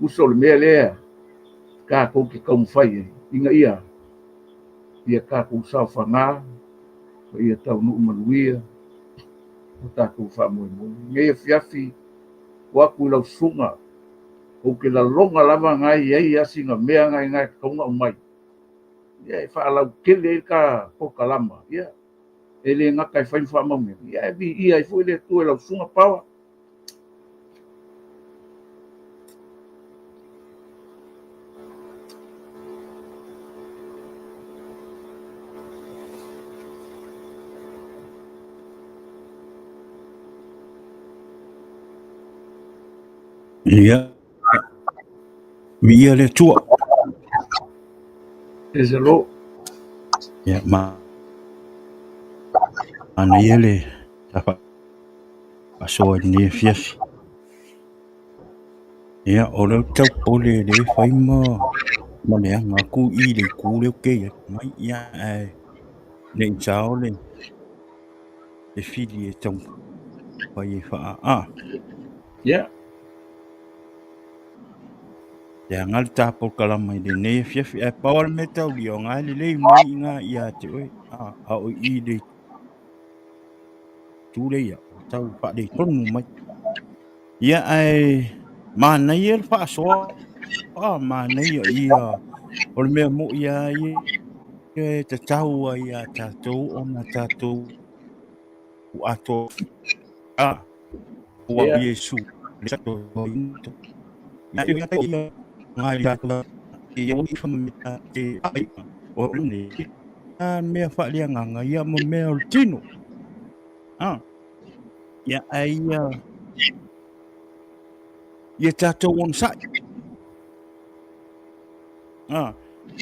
kusa o le mea le ka ko ki kaumfai inga ia ka ko sa fanga ia tau nu manuia o ta ko fa mo nge fiafi wa ku lau sunga o ke la longa lava ngai ai asinga mea ngai kaunga umai ia fa lau kele ka pokalama ia ele nga kai fai fa mo ia vi ia fu ele tu lau sunga pawa ia Mia le tua. Ezelo. Ya ma. Ana ele tapa. Aso ni fias. Ya ora tau pole le fai ma. Ma le ngaku I le ku le ke mai ya le chao le. Le fili e tau. Pai fa Ya. Ya ngal ta por kala mai de ne fias e power metal li o ngai le mai nga ya te oi a o I le tu le ya tau fa de tonu mai ya ai ma na yer fa so ma na ia o le mea mo ia e te tau ia tatou o na tatou o ato o Yesu le tatou into na ia te ia ngai tatou e o I fa te ai o ne mea fa lia nganga ia mo mea o tino ia ai ia tatou on sai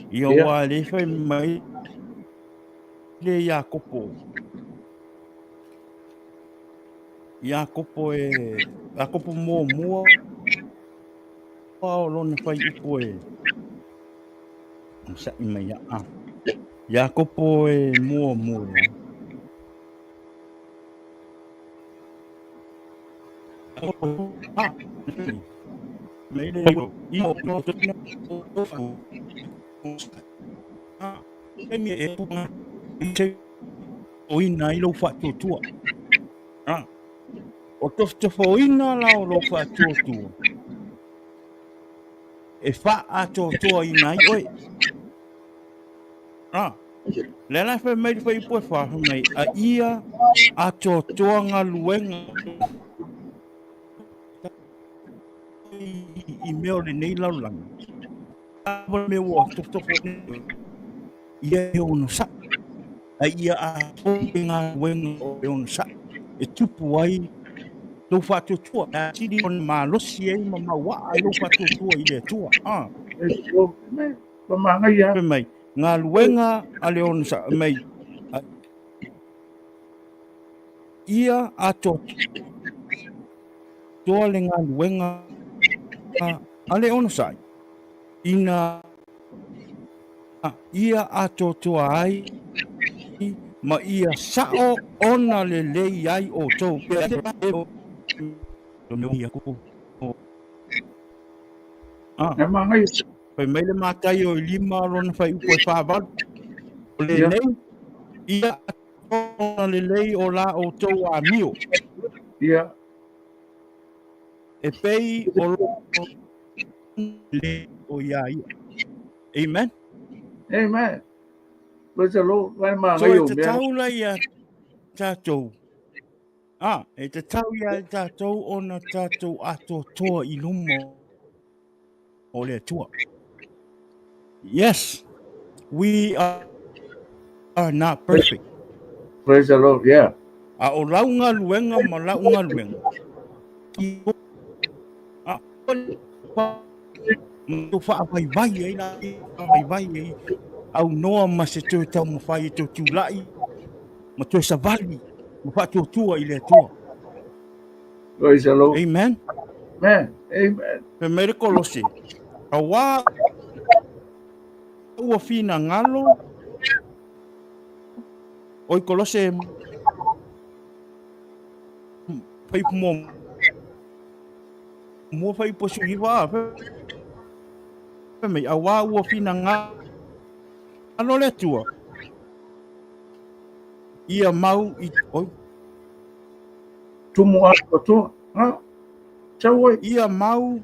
ia wa le fai mai le Iakopo Iakopo mo o lona fai ipo sa mai Iakopo mo mấy đây một nó rất nó phù cái miệng cũng chơi ôi này lâu phải chua ở chỗ phối nó lâu lâu phải chua e fa ato to i nai oi. Le la fa mai fa i po fa mai a ia ato to nga luenga i meo le nei laulanga. Ava me wo to ia e ono sa. A ia a nga luenga o e ono sa. E tupu ai lo fa to tua. A tiri on ma lo si e ma wa lo fa to tua i le tua. E o me pa manga ia. Pe mai nga luenga a le ono sa mai. Ia ato to le nga luenga a le ono sa. Ina ia ato to ai ma ia sao ona le lei ai o tau pe me ia ko E manga ia. pe me le matai o lima ron fai upo fa va le Ia. lei ia ona le lei o la o tau a mio Ia. e pei o le o ia ia amen Amen. Praise the Lord. Vai manga so e ia o te mea. taula ia tatou e te tau ia tatou ona tatou ato toa i lumo o le tua. Yes, we are not perfect. Praise the Lord. Yeah. A o launga luenga ma launga luenga. A o fa vai vai ai la vai vai ai au noa ma se tu tau mo fai tu tu lai ma tu sa vali mo fa tu tua i le tua. Praise the Lord. Amen. Man. Amen. Pe mere kolose. A wa ua fina ngalo oi kolose fai mo fai po su iwa pe me a wa ua fina ngalo le tua ia mau i oi Tumu a to. Ha? Tau ai. ia mau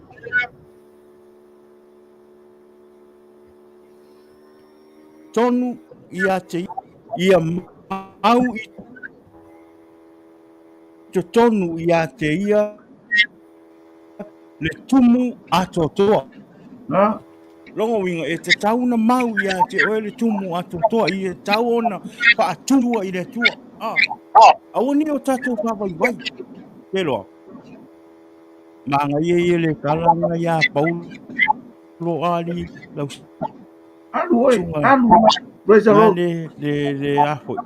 tonu ia te ia mau i te tonu ia te ia le tumu ato toa. Ha? Longo winga e te tauna mau ia te oe le tumu ato toa i e tau ona pa aturua i le tua. Awani o tatou whawai wai. Pero, manga ie le kalanga ia Paulo ali lau Anu ai. sunga Anu. Praise the ngā Lord. le ahoi.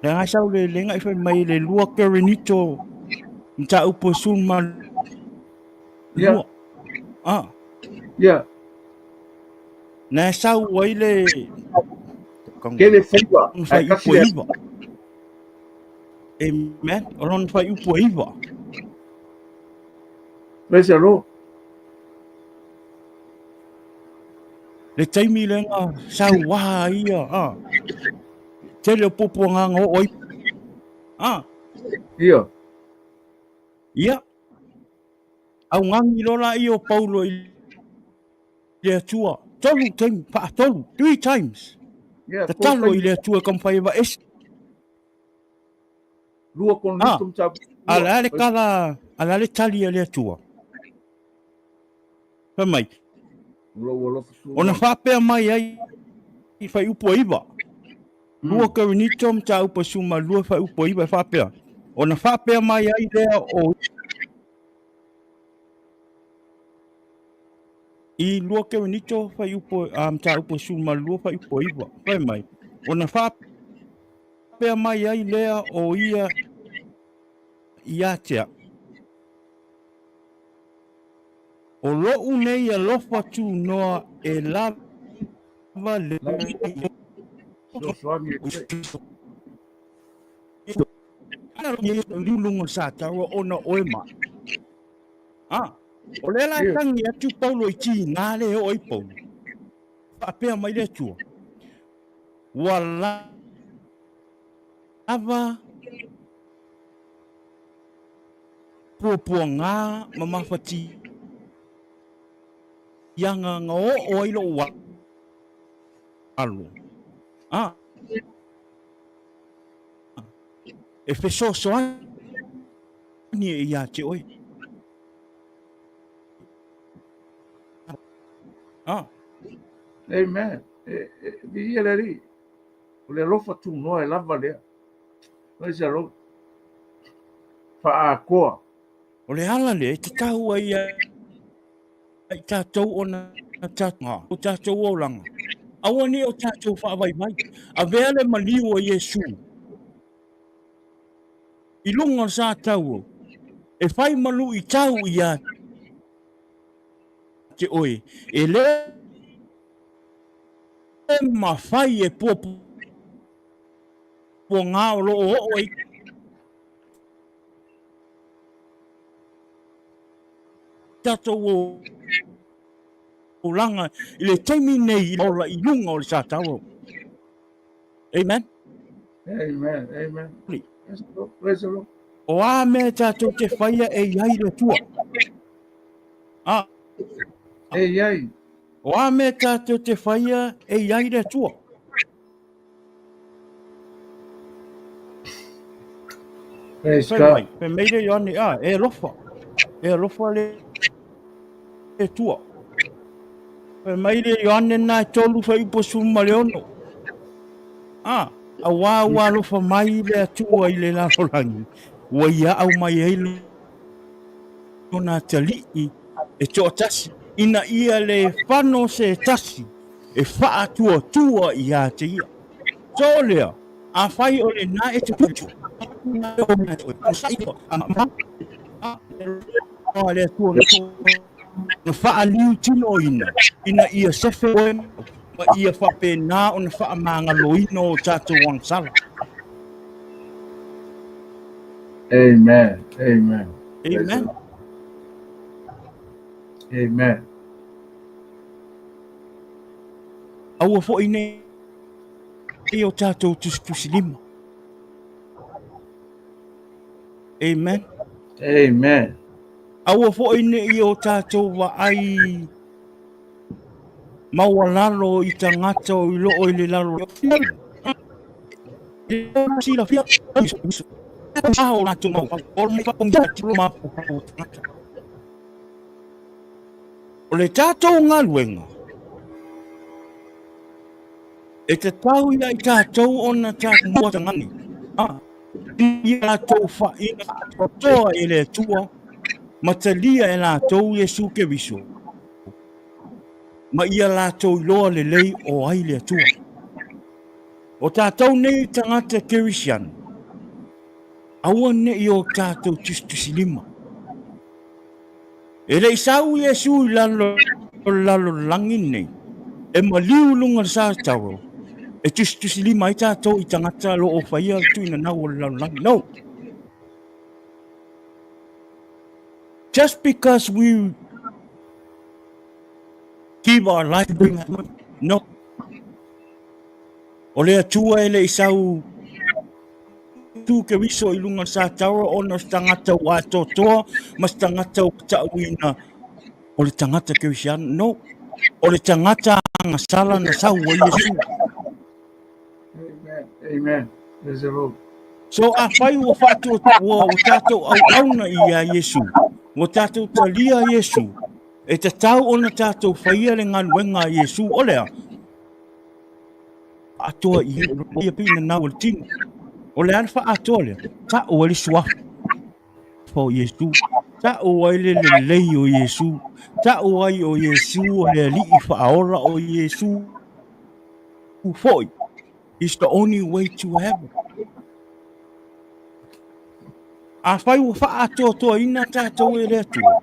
Le ngai sau le ngai whai mai le lua kerenito mta upo sun ma Yeah. lua. Yeah. Nā sau wai le Kele favor. whai Kasi upo le. iwa. Amen. Oron whai upo iwa. Praise the Lord. Le taimi le ngā sau waha ia. Te leo popo ngā ngō oi. Ia. Ia. Au ngangi rola i o Paulo i le atua. Tolu taimi, pa tolu. 3 times. Yeah. Ta talo i le atua kam whai wa esi. Lua kon litum tau. Ala le kala, ala le tali le atua. Pa mai. Ona whapea mai ai i whai upo iwa. Lua karinito mta upo suma lua whai upo iwa whapea. Ona whapea mai ai lea o i lua karinito whai upo mta upo suma lua whai upo iwa. Whai mai. Ona whapea mai ai lea o ia tea. O lo'u nei a lofa tu noa e lava le liulunga sa tawa ona oema. O le la tangi atu Paulo i ti ngā le o i Paulo. Whapea mai le tua. Wa lava pua ngā mamawhati Ianga ngā o ilo ua alo. E wheso soani e ia te oi. Amen. Ia leri. O le alofa tunoa e lava lea. Oi se alo. Whaakoa. O le ala le, te tahua ia i tātou o na tātunga, o tātou o langa. Awa ni o tātou whaavai mai. A vea le maliu o Yesu. I lunga sa tau. E whai malu i tau i a te oi. E le ma whai e popo ngā o lo o oi. Tātou o langa i le taimi nei i ora i lunga o le sa tau. Amen. Amen. Amen. Praise the Lord. O a me tātou te whaia e iai le tua. Ei, ai. O a me tātou te whaia e iai le tua. Praise God. Pe meire yoni e lofa. E lofa le tua. Pe meire yoni na tolu whai posu maleono. A wā lofa mai le tua i le larolangi. Wa ia au mai eilu na tali e to tasi. Ina ia le whano se tasi. E wha tua i a te ia. So lea, a whai o le na e te putu. Le tua na wha liu tino ina ia sefe oe ma ia whape nā o na wha maanga loino o tātou wangsala. Amen. Amen. Amen. Amen. Aua fo ine e o tātou tusi lima. Amen. Amen. Aua fo ine i o tātou wa ai maua lalo i tangata o i loo i le lalo. Sila fia. Aho na tu mau. O me whapongea tilo mapu o tangata. O le tātou ngā luenga. E te tau ia i tātou o na tātou mua tangani. I tātou whaina toa e le tua. Matalia e lātou Yesu ke viso. Ma ia lātou loa le lei o ai le tua. O tātou nei tangata Kirisian. Aua ne i o tātou tustusi lima. E rei sau Yesu i lalo langin nei. E maliu lunga sa tau. E tustusi lima i tātou i tangata lo o whaia tu ina nau o lalo langin. No. Just because we give our life to bring no. O lea tua ele i sau tu ke wiso i lunga sa taura o na tangata wa totoa mas tangata o tauina o le tangata ke wisian no o le tangata anga sala na sau wa Yesu. Amen. Amen. Praise the Lord. So a whai o whātua o tātou au auna i a Yesu o tātou talia Yesu e te tau o na tātou whaia le ngaluenga a Yesu o lea atua i pina nau le tino. O le alfa atole, ta o le suaf po Yesu, ta o le lei o Yesu, ta o ai o Yesu o le li faola o Yesu. Foi, it's the only way to heaven. A fai o fa ato ina tātou e le atua.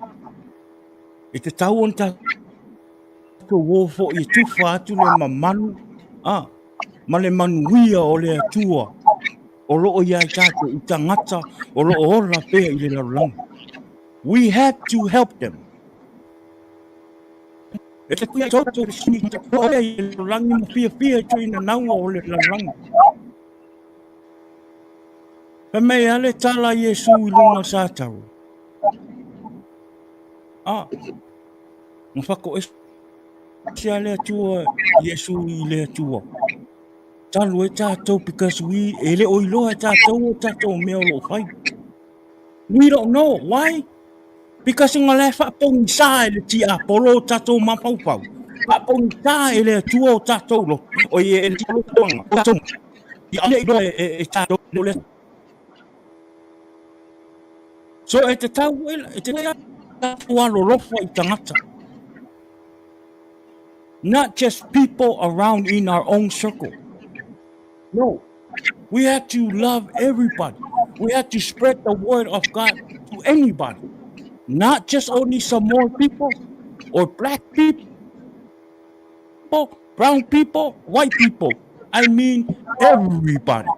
E te tau on tātou o fo i tufa atu le mamanu, ma le manuia o le atua. O loo ia tātou i tangata o loo ora pēr i le laulanga. We have to help them. E te kuia tātou i sini ta koe i le laulangi mo fia tu ina naua o le laulanga. Pe mei ale tala Yesu i lunga sātau. Mo whako esu sia le tua Yesu I le tua. Talu e tātou because we ele o iloa tātou mea lo fai. We don't know why. Because ngā le whapong sa ele ti apolo tātou mapau. Whapong sa ele tua o tātou lo. O i ele tua tonga. Tātou. I ane iloa e tātou lo le. So e te tau e te tātou alo lofa I tangata. Not just people around in our own circle. No. We have to love everybody. We have to spread the word of God to anybody. Not just only some more people or black people, brown people, white people. I mean everybody.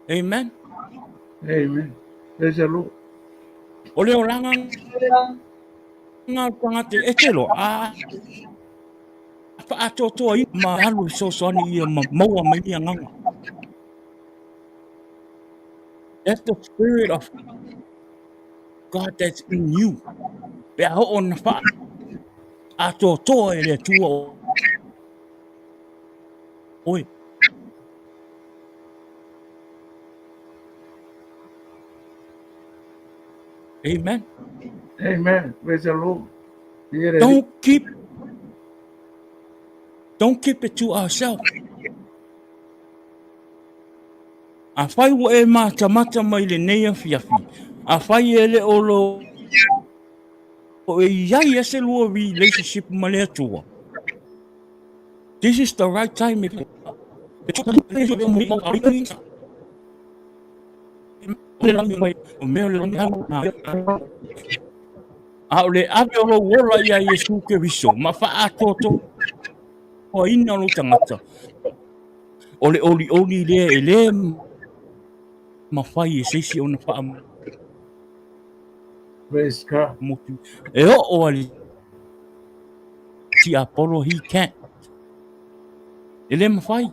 Amen. Amen. Praise the Lord. O leo langa ngā tangate e te lo a whaatotoa I ma halu sosoni I maua mai I nganga. That's the spirit of God that's in you. Pea ho na wha atotoa e le tua oi. Amen. Amen. Praise the Lord. Don't keep it to ourselves. A whai wa e mata mai le neia fiafi. A whai e le olo o e iai ese lua relationship ma le atua. This is the right time. A o le ave olo wola ia Yesu ke viso. Ma wha atoto o ina lo tangata. O le oli lea e le ma whai e seisi o na wha Praise God. motu. E o ali ti Apollo, he can't. E le ma whai.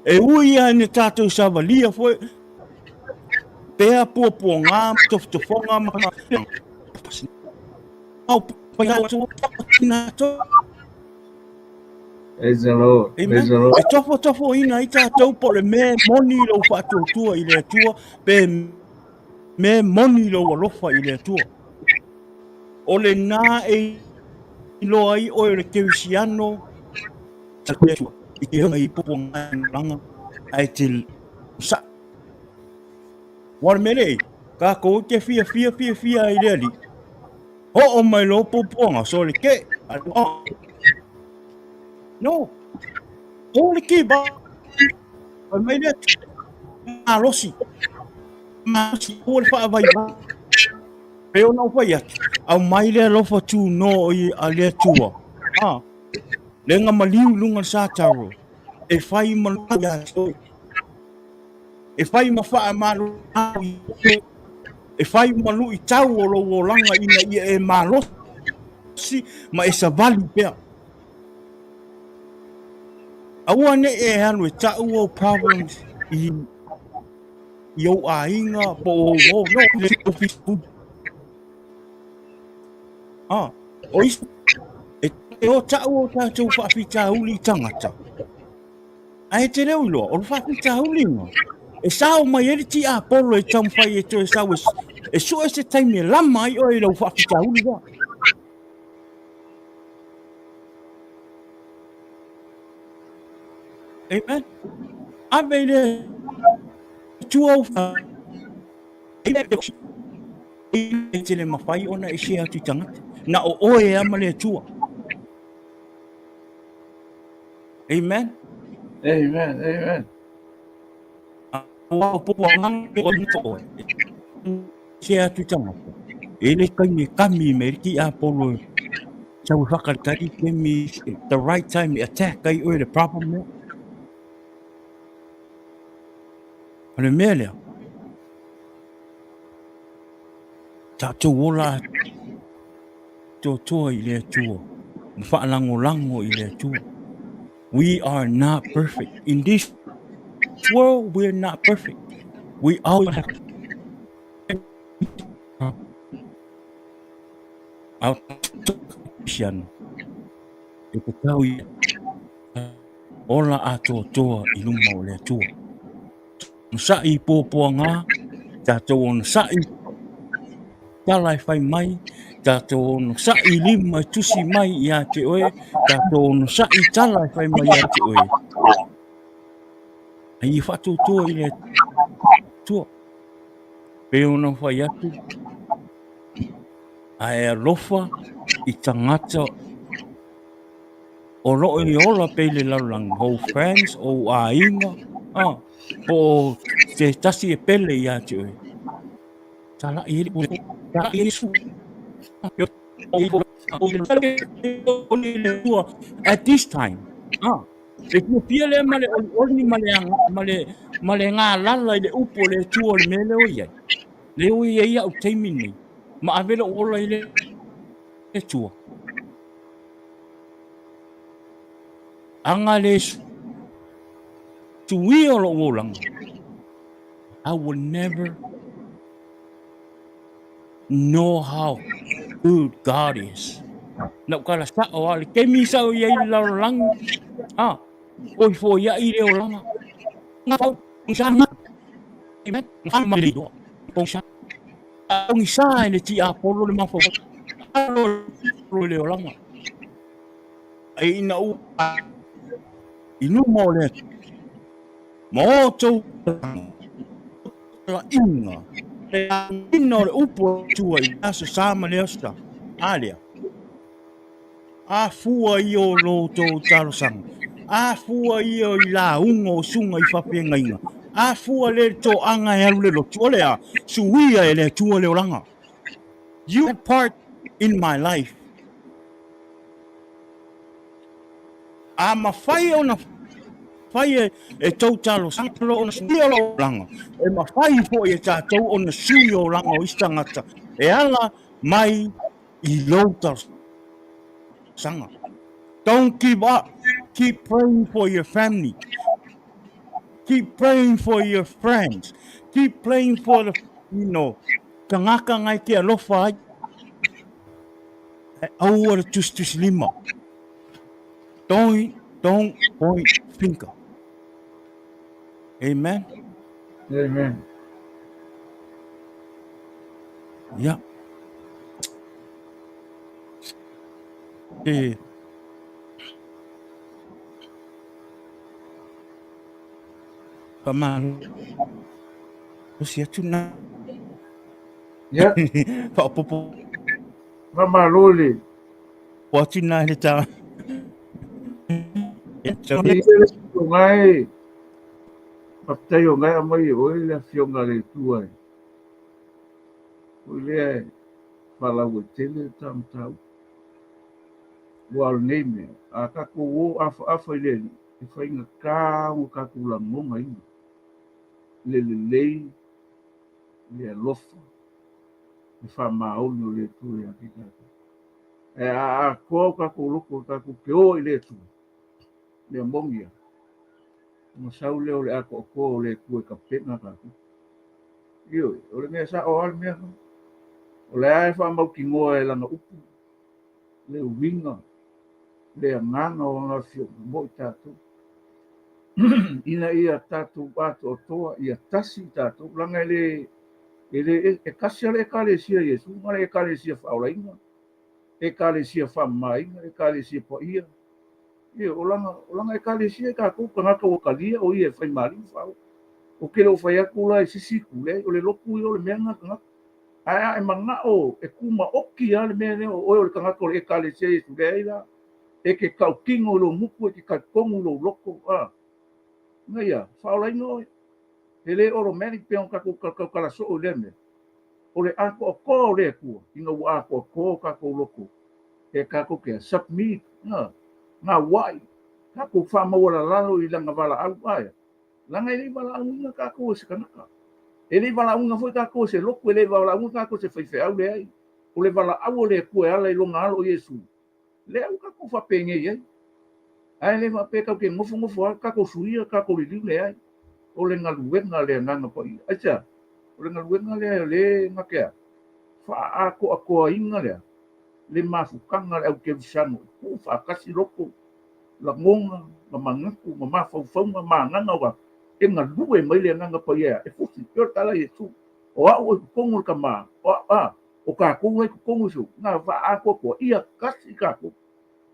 E ui ia ne tātou savalia foi. Pea pua ngā tofonga maka. Au pai au ina to. Praise the Lord. Praise the Lord. E tofo ina I tātou po le me moni lo whātou I le tua. Pe me moni lo alofa I le tua. O le nā e ilo ai o le kewisiano. I te hanga I popo ngā langa. Ai te sa. Wara mele, ka kou te fia I le ali. O mai lo poponga, so le ke. No. O le ke ba. O mai le. Ma losi. Ma si o le wha vai ba. Peo nau whai atu. Au mai le lofa tū no I a le tua. Le ngā maliu lunga sātaro. E whai malu ia stoi. E whai ma wha malu e whai malu I tau o lo langa ina ia e malosi ma e savali pea. Aua ne e hanu e tau o problems I o a inga po o no le office food. O isu e o tau o tātou whawhita uli tangata. Ai te reo iloa, o whawhita uli ngā. E sao mai eri ti Apollo e tau whai e to e sao e so e se taimi e lama I o e lau whawhita uli ngā. Amen. Ave le tua e te le mawhai ona e se atu tangata. Na o oe ama le tua. Amen. Amen. Amen. Wa popo ngang o nto. Se atu tangata. E le kai me kami me ki Apollo. Sa whakatari ke mi the right time attack kai o the problem. Ale mea lea. Tātou wola tō toa I le tua. Whaalango I le tua. We are not perfect. In this world, we're not perfect. We always have Au sian. E te tau i ola a toa i luma o le atua. Sa i pōpua ngā, tātou ona sa i tala e whai mai, tātou ona sa i lima i tusi mai i a te oe, tātou ona sa i tala e whai mai i a te oe. Ai i whatu toa i le tua. Pe ona whai atu, a e alofa i tangata o loo i ola pe le laulang, ho friends, o a inga, po te tasi e pele i a te oe. Tala i eri, tala i eri su. At this time, e kua pia le male oni male ngā lala i le upo le tua le mele o iai. Le o iai au teimi nei. Ma avela ola i le tua. Anga le tui o lo olanga. I will never know how good God is. Na kala sa o ale ke misa o iai la lang. Oi fo ia i le olanga. Nga pau sa nga. Amen. Nga ma le do. Pau sa. Ang isa le ti apolo le mafo. Alo le olanga. Ai ina u inu mo le. Mo to la inga. Ino le upo tua i aso sama le asta. Alia. A fua i o lo tō taro sang. A fua i o i la ungo sunga i whapea inga. A fua le tō anga e alu le lo tua lea. Suia e le tua le oranga. You had part in my life. A ma whai o na whai e tau talo sangalo o na sui o lo oranga. E ma whai po e tātou o na sui o oranga o istangata. E ala mai I lo talo sanga. Don't give up. Keep praying for your family. Keep praying for your friends. Keep praying for the, kangaka ngai ke alofa ai. Au ora tus lima. Don't point finger. Amen. Amen. Yeah. Pamalo. Sia tuna. Ya. Pa popo. Mama loli. Watchina le ta. Ngai. Patai o ngai amai o le fionga le tuai. O le fala o tele tam tau. Wal name a ka ko o afa le e fai nga ka o ka kula ngonga i le lofa e fa ma o le tu ya kita e a ko ka ko loko ka ko ke o le tu le mbongia mo sau le o le a ko le tu e ka pena ka yo o le me sa o al me o le ai fa mau ki ngoa e langa upu le winga le nganga o nga fio mo tatu ina ia tatu bato o toa ia tasi tatu langa ele kasi ale kale sia Yesu ma le kale sia faulainga e kale sia famainga e kale sia po ia o langa e kale sia ka ko ka o kalia o ia fai mari fa o ke lo fai akula e sisi kule o le loku o le menga ka ai manga o e kuma oki ale mene o le kanga ko e kale sia Yesu leila e ke kaukingo lo muku e ke kakongo lo loko ngaia faulainga ele oro meri peon ka kala so o leme o le ako ko le ku ino wa ko ka ko loko e ka ko ke submit na wai ka ko fa mo la lalo I langa vala au ai langa ele vala au ka ko se kanaka ele vala au foi ka ko se loko ele vala au ka ko se fai au le ai o le vala au le ku e ala I longa alo Yesu le au ka ko fa penge ye ai le ma pe ka ke ngofo ka ko suia ka ko le ai o le ngaluenga le nganga po I acha o le ngaluenga le ngakea fa ako inga le le mafukanga le au ke visano ku fa kasi loko la ngonga ma mangaku ma mafaufaunga ma nganga wa e nga lue mai le nganga pa ia e fusi pio tala Yesu o au kongu ka ma o ka kongu kongu su nga va a ko ia kasi ka ko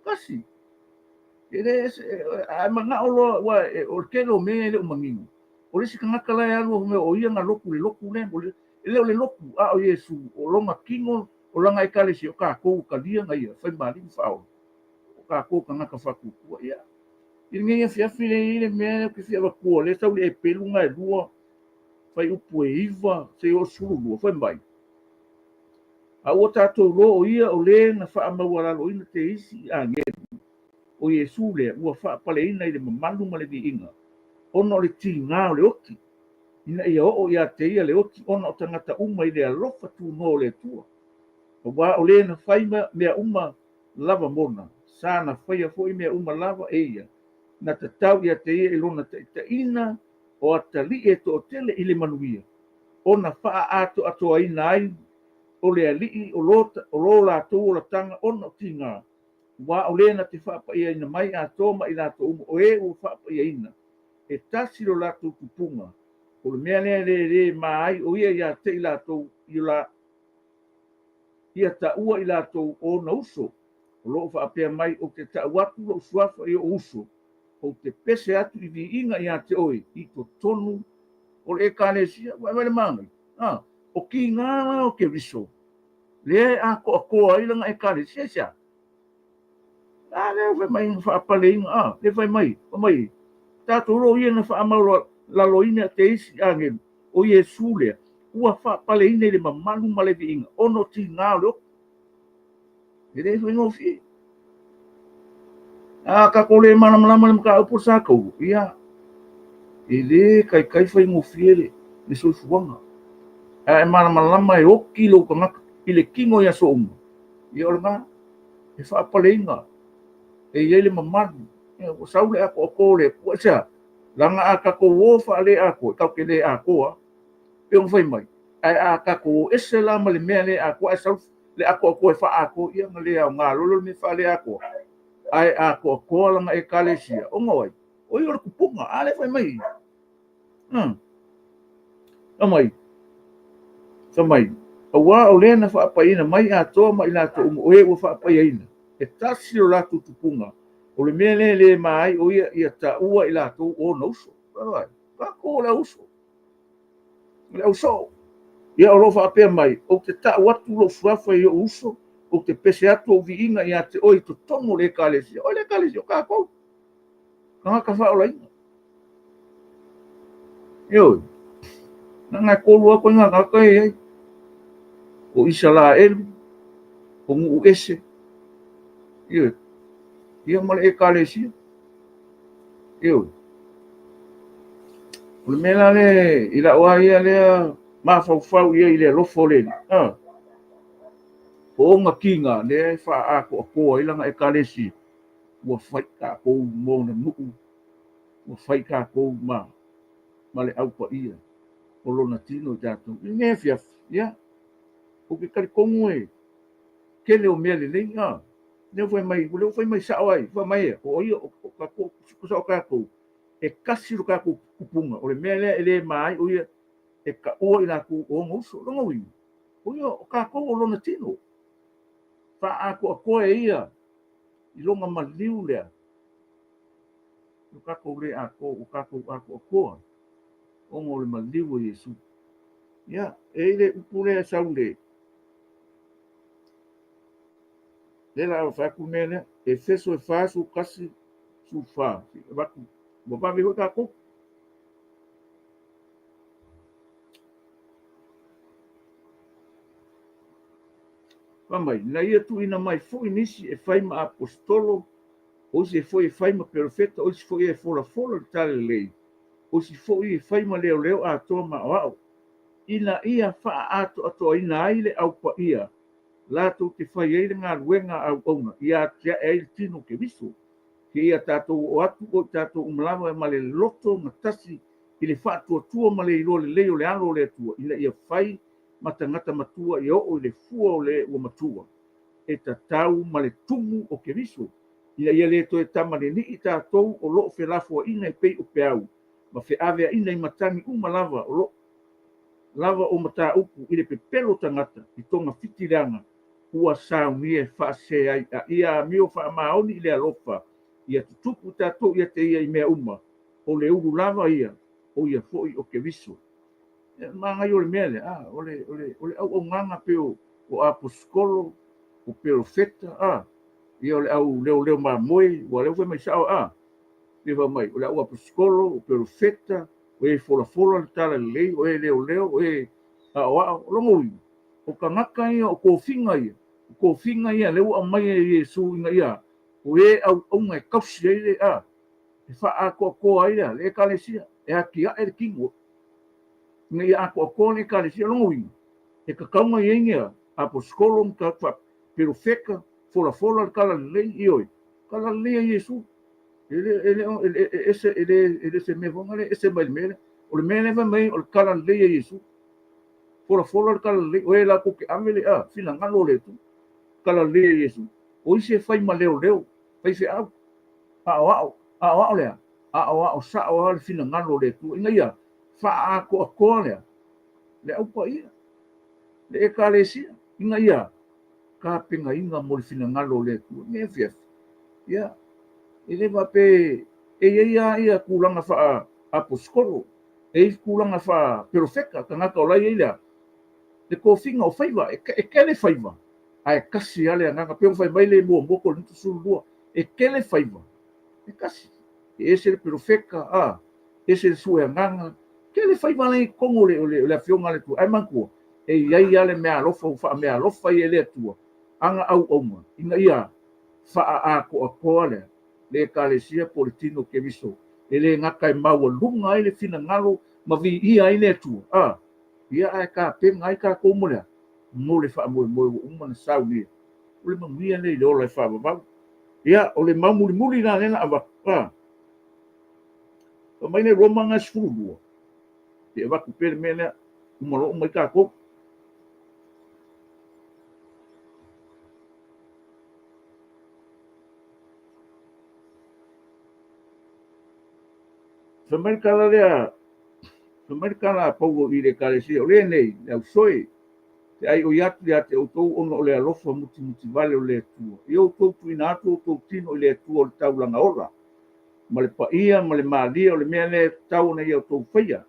kasi ele a manga olo wa o kelo me le mangingo o le sikanga kala ya lo me o ia nga loku le le loku a o Yesu o longa kingo o langa i kale si o ka ko ka dia nga ia fai mali fao o ka ko ka ngaka faku ia i ngia fia file me ke fia ba ko le tau le pelunga e lua fai upu e iva se o suru lua fai mai a o tatou lo o ia o le na fa amawala lo ina te isi a nge o Yesu le ua fa pale ina i le mamalu ma le viinga ono le tinga o le oti ina ia o ia te ia le oti ono o tangata uma i le alofa tu no le tua o wa o le na fai mea uma lava mona sa na fai a foi mea uma lava e ia na tatau ia te ia ilona ta ina o atali e to tele i le manuia ona fa ato ato aina ai o le alii o lo la tu la tanga ono tinga wa o le na te fa pa ia ina mai ato ma ina to o e o fa pa ia ina e tasi lo la tu kupunga o le mea le mai o ia te i la to i la ia ta ua i la to o na uso o lo fa pe mai o te ta watu lo suafa i o uso o te pese atu i viinga ia te oi i to tonu o le ekalesia wa le mangai o ki ngā o ke riso le a ko ai langa ekalesia sia le fai mai fa pale le fai mai tatou lo ia na fa amalo la loina te isi ange o Yesu le ua fa pale ina le mamalu ma le viinga ono ti ngā lo le fai ngofi ka kole mana malama le ka upo sa ko ia ele kai fai ngofi le so fuanga e mana malama e o kilo ka ngaka i le kingo ia so ia o nga e fa pale ina e ele mamalu o saule ako le po sa langa aka ko wo fa le ako ka ke le ako pe on fai mai ai aka ko esela ma le me le ako sa le ako e fa ako ia ma le nga lolo mi fa le ako ai ako ko langa e kalesia o ngoi o yo ku punga ale fai mai amai samai o wa o le na fa pa ina mai ato ma ina to o e wo fa pa ina e tasi o la tu punga o le mele le mai o ia ta ua i la tu o no so ka ko la uso le uso ia o lo fa pe mai o te ta watu lo fuafa i o uso o te pese atu o viinga ia te oi to tomo le kalesia o le kalesia ka ko ka fa o la ina yo na ko lo ko nga ka ai o Israel o mu ese yo ia male e kalesia yo o mela le ila wa ia le ma fau ia ile lofo le o nga kinga le fa ko ila nga e kalesi o fai ka ko mo na nu o fai ka ko ma le au pa ia o lona tino jato nge fia ia o ke kari kongu e ke le o mele le ne foi mai sa ai foi mai o ia o ka ko sa ka ko e kasi lo ka ko kupunga o le mele ele mai o ia e ka o ina ku o nguso lo ngoi o ia o ka ko o lona tino fa ko e ia i longa maliu le o ka ko le o ka ko o mo le maliu o Yesu ia e le upule sa ule le la fa ku mele e feso e fa su kasi su fa ba ku ba vi ka ko Mamai, na ia tu ina mai foi nisi e fai ma apostolo, o se foi e fai ma profeta, o se foi e fora tale lei, o se foi e fai ma leo a toa ma wao. Ina ia fa ato ina aile au pa ia, lato te fai eile ngā ruenga au ona, ia tia eile tino ke viso, ke ia tātou o atu o tātou umalawa e ma le loto ma tasi, i le whaatua tua ma le ilo le leo le alo le tua, ina ia fai ma tangata matua i o le fua o le ua matua. e tatau ma le tumu o Keriso. Ia le toe tamaneni i tātou o loo whelafoaina i pei o peau. Ma wheaweaina i matangi uma lava o loo. Lava o mata upu i le pepelo tangata i tonga whitiranga ua saunie whaase ai a ia mio whaamaoni i le alofa. Ia tutupu tātou ia te ia i mea uma. O le uru lava ia, o ia foi o Keriso. Mangai o le mea le, o le au nganga peo o aposkolo, o profeta, ia o le au leo mamoe, o leo mai sao, leo mai, o le au aposkolo, o profeta, o e fola le tala lei, o e leo, o e o longo o kanaka ia, o kofinga ia, leo a mai e Yesu inga ia, o e au ngai kausi ele, e wha a ko ai le e kalesia, e a kia e kingo, ngai a ko le kalesia longo e ka kaunga i ingia, aposkolo ka profeka, fola le kala lei ioi, kala lei Yesu, ele se me vonga le, ese mai mele, o le mele mai, o le kala lei Yesu, fola le kala lei, o e la kuke amele, fina ngalo le tu, kala lei Yesu, o ise fai ma leo, fai se au, a lea, a sa o le fina ngalo le tu, inga ia, fa a ko le au pa ia, le e kalesia, inga ia, ka penga inga mo le fina ngalo le tu, ne fiaf, ia, ele va pe, ia kulanga fa aposkolo, kulanga fa profeka, kangaka olai ia, le kofinga o faiva, e kele faiva, ai kasi ale nganga pe fai mai le mo boko le tusulua, e kele faiva, e kasi, ese le profeka, ese le sua nganga, kele faiva le kongo le afionga le tu, ai manku, e iai ale mea alofa i ele atua, anga au oma, inga ia, faa a ko le kalesia politino Keriso, ele ngaka e maua lunga ai le fina ngalo, ma vi ia ai le atua, ia ai ka penga ai ka komolea, mo le faa mo uma na sauni, o le manguia le ola e faa babau, ia o le mamuli na lena ava, mai ne Roma nga sfurudua, te waku pere mele, umalo mai ka ko, Amerikana paugo i le kalesia, o le nei, le au soe, te ai o iatu le ate o tou ono o le alofa muti vale o le tua. I o tou tuina atu o tou tino o le tua o le taulanga ora. Ma le paia, ma le maalia, o le mea le tau na ia o tou whaia.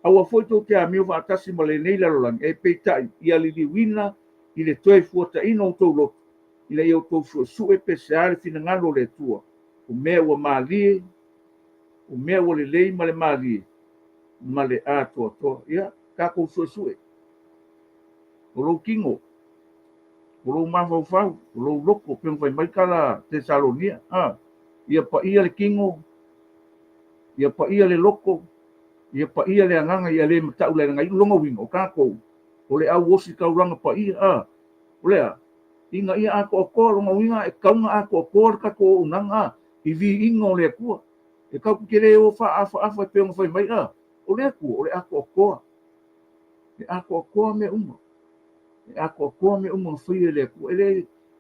Aua foi tou te amio vaatasi ma le nei larolangi, e peitai, ia li wina, i le toe fuata ino o tou loto. I le ia o tou sue pese ale fina ngalo le tua. O mea ua maalie, o mea ua le lei ma le maalie. Ma le atoa, ia, kako sue. O lou kingo, o lou mafau, o lou loko, pe fai mai kala Tesalonia, ia pa ia le kingo, ia pa ia le loko, ia pa ia le anganga, ia le matau le ngai longa wingo, o kako, o le au osi kauranga pa ia, o lea, inga ia ako longa winga, e kaunga ako kako unanga, i vi ingo le akua, e kau kere o afa, pe fai mai, o le akua, o le ako me uma. Ako me uma fai ele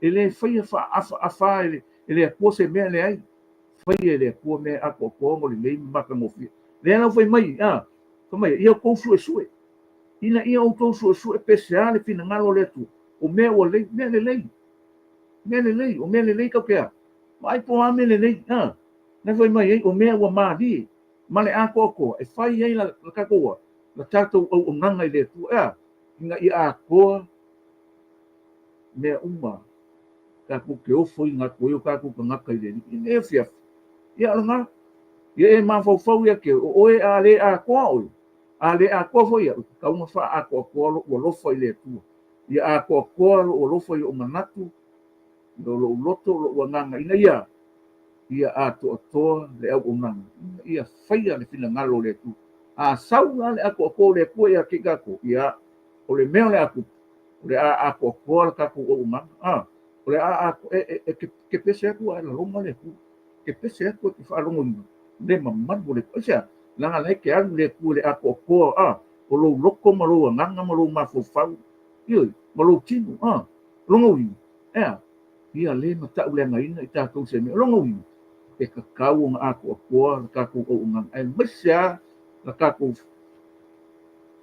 ele fai fa ele se me le ai fai ele ko me ako mo le maka mo fi le não foi mai foi mai ia ko sue ina ia o to sue especial fina ngalo le tu o me o le o me le ka ke mai po a me le na foi mai o me o ma di ma le ako e fai ai la ka ko la tato o nganga le tu ina ia ako me uma ka ku ke o foi nga ko yo ka ku nga ka ile ni e fia ia nga ia e ma fo ia ke o e ale a ko foi ka uma fa a ko lo foi le tu ia a ko lo foi o manatu lo loto lo nga ina ia a to le au nga ia faia le fina ngalo le tu a sau le a ko le ko ia ke ka ko ia o le meo le aku o le a ko ka ko o ma o le a ke pese aku ala longa le ku ke pese aku ki fa longa le mamma bo le sia langa le ke alu le ku le a ko o lo loko ma lo nganga ma lo ma fo fa yo ma lo tino longa wi ia le matauleagaina i tatou se mea logoina e kakau o ga akoakoa le kakou ou'ugaga ae maisi la kakou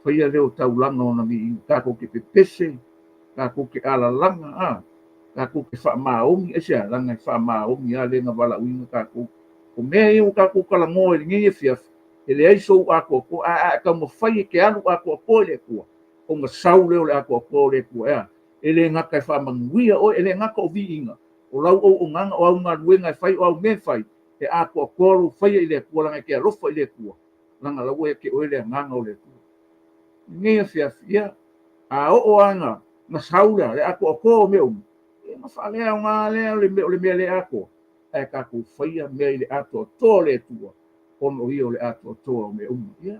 faia leo taulaga ona vi'i kakou ke pepese kakou ke alalaga kakou ke fa'amaogi ese alaga e fa'amaogi a lega vala'uiga kakou o mea ia ua kakou kalagoa i legei e fiafi e leai sou akoakoa ae kaumafai e ke alu akoakoa i le akua o sau leo le akoakoa o le akua ea e lē gaka e fa'amanuia oe e lē gaka o vi'iga o lau ou'ogaga o augaluega e fai o au mea fai e akoakoa lou faia i le akua laga ke alofa i le akua laga lau e ke oe le agaga o le akua legei e fiafi ia a o'o aga na sau lea le akoakoa o mea uma e mafa'alea aogā lea o le mea lē akoa ae kakou faia mea i le atoatoa o le atua ono ia o le atoatoa o mea uma ia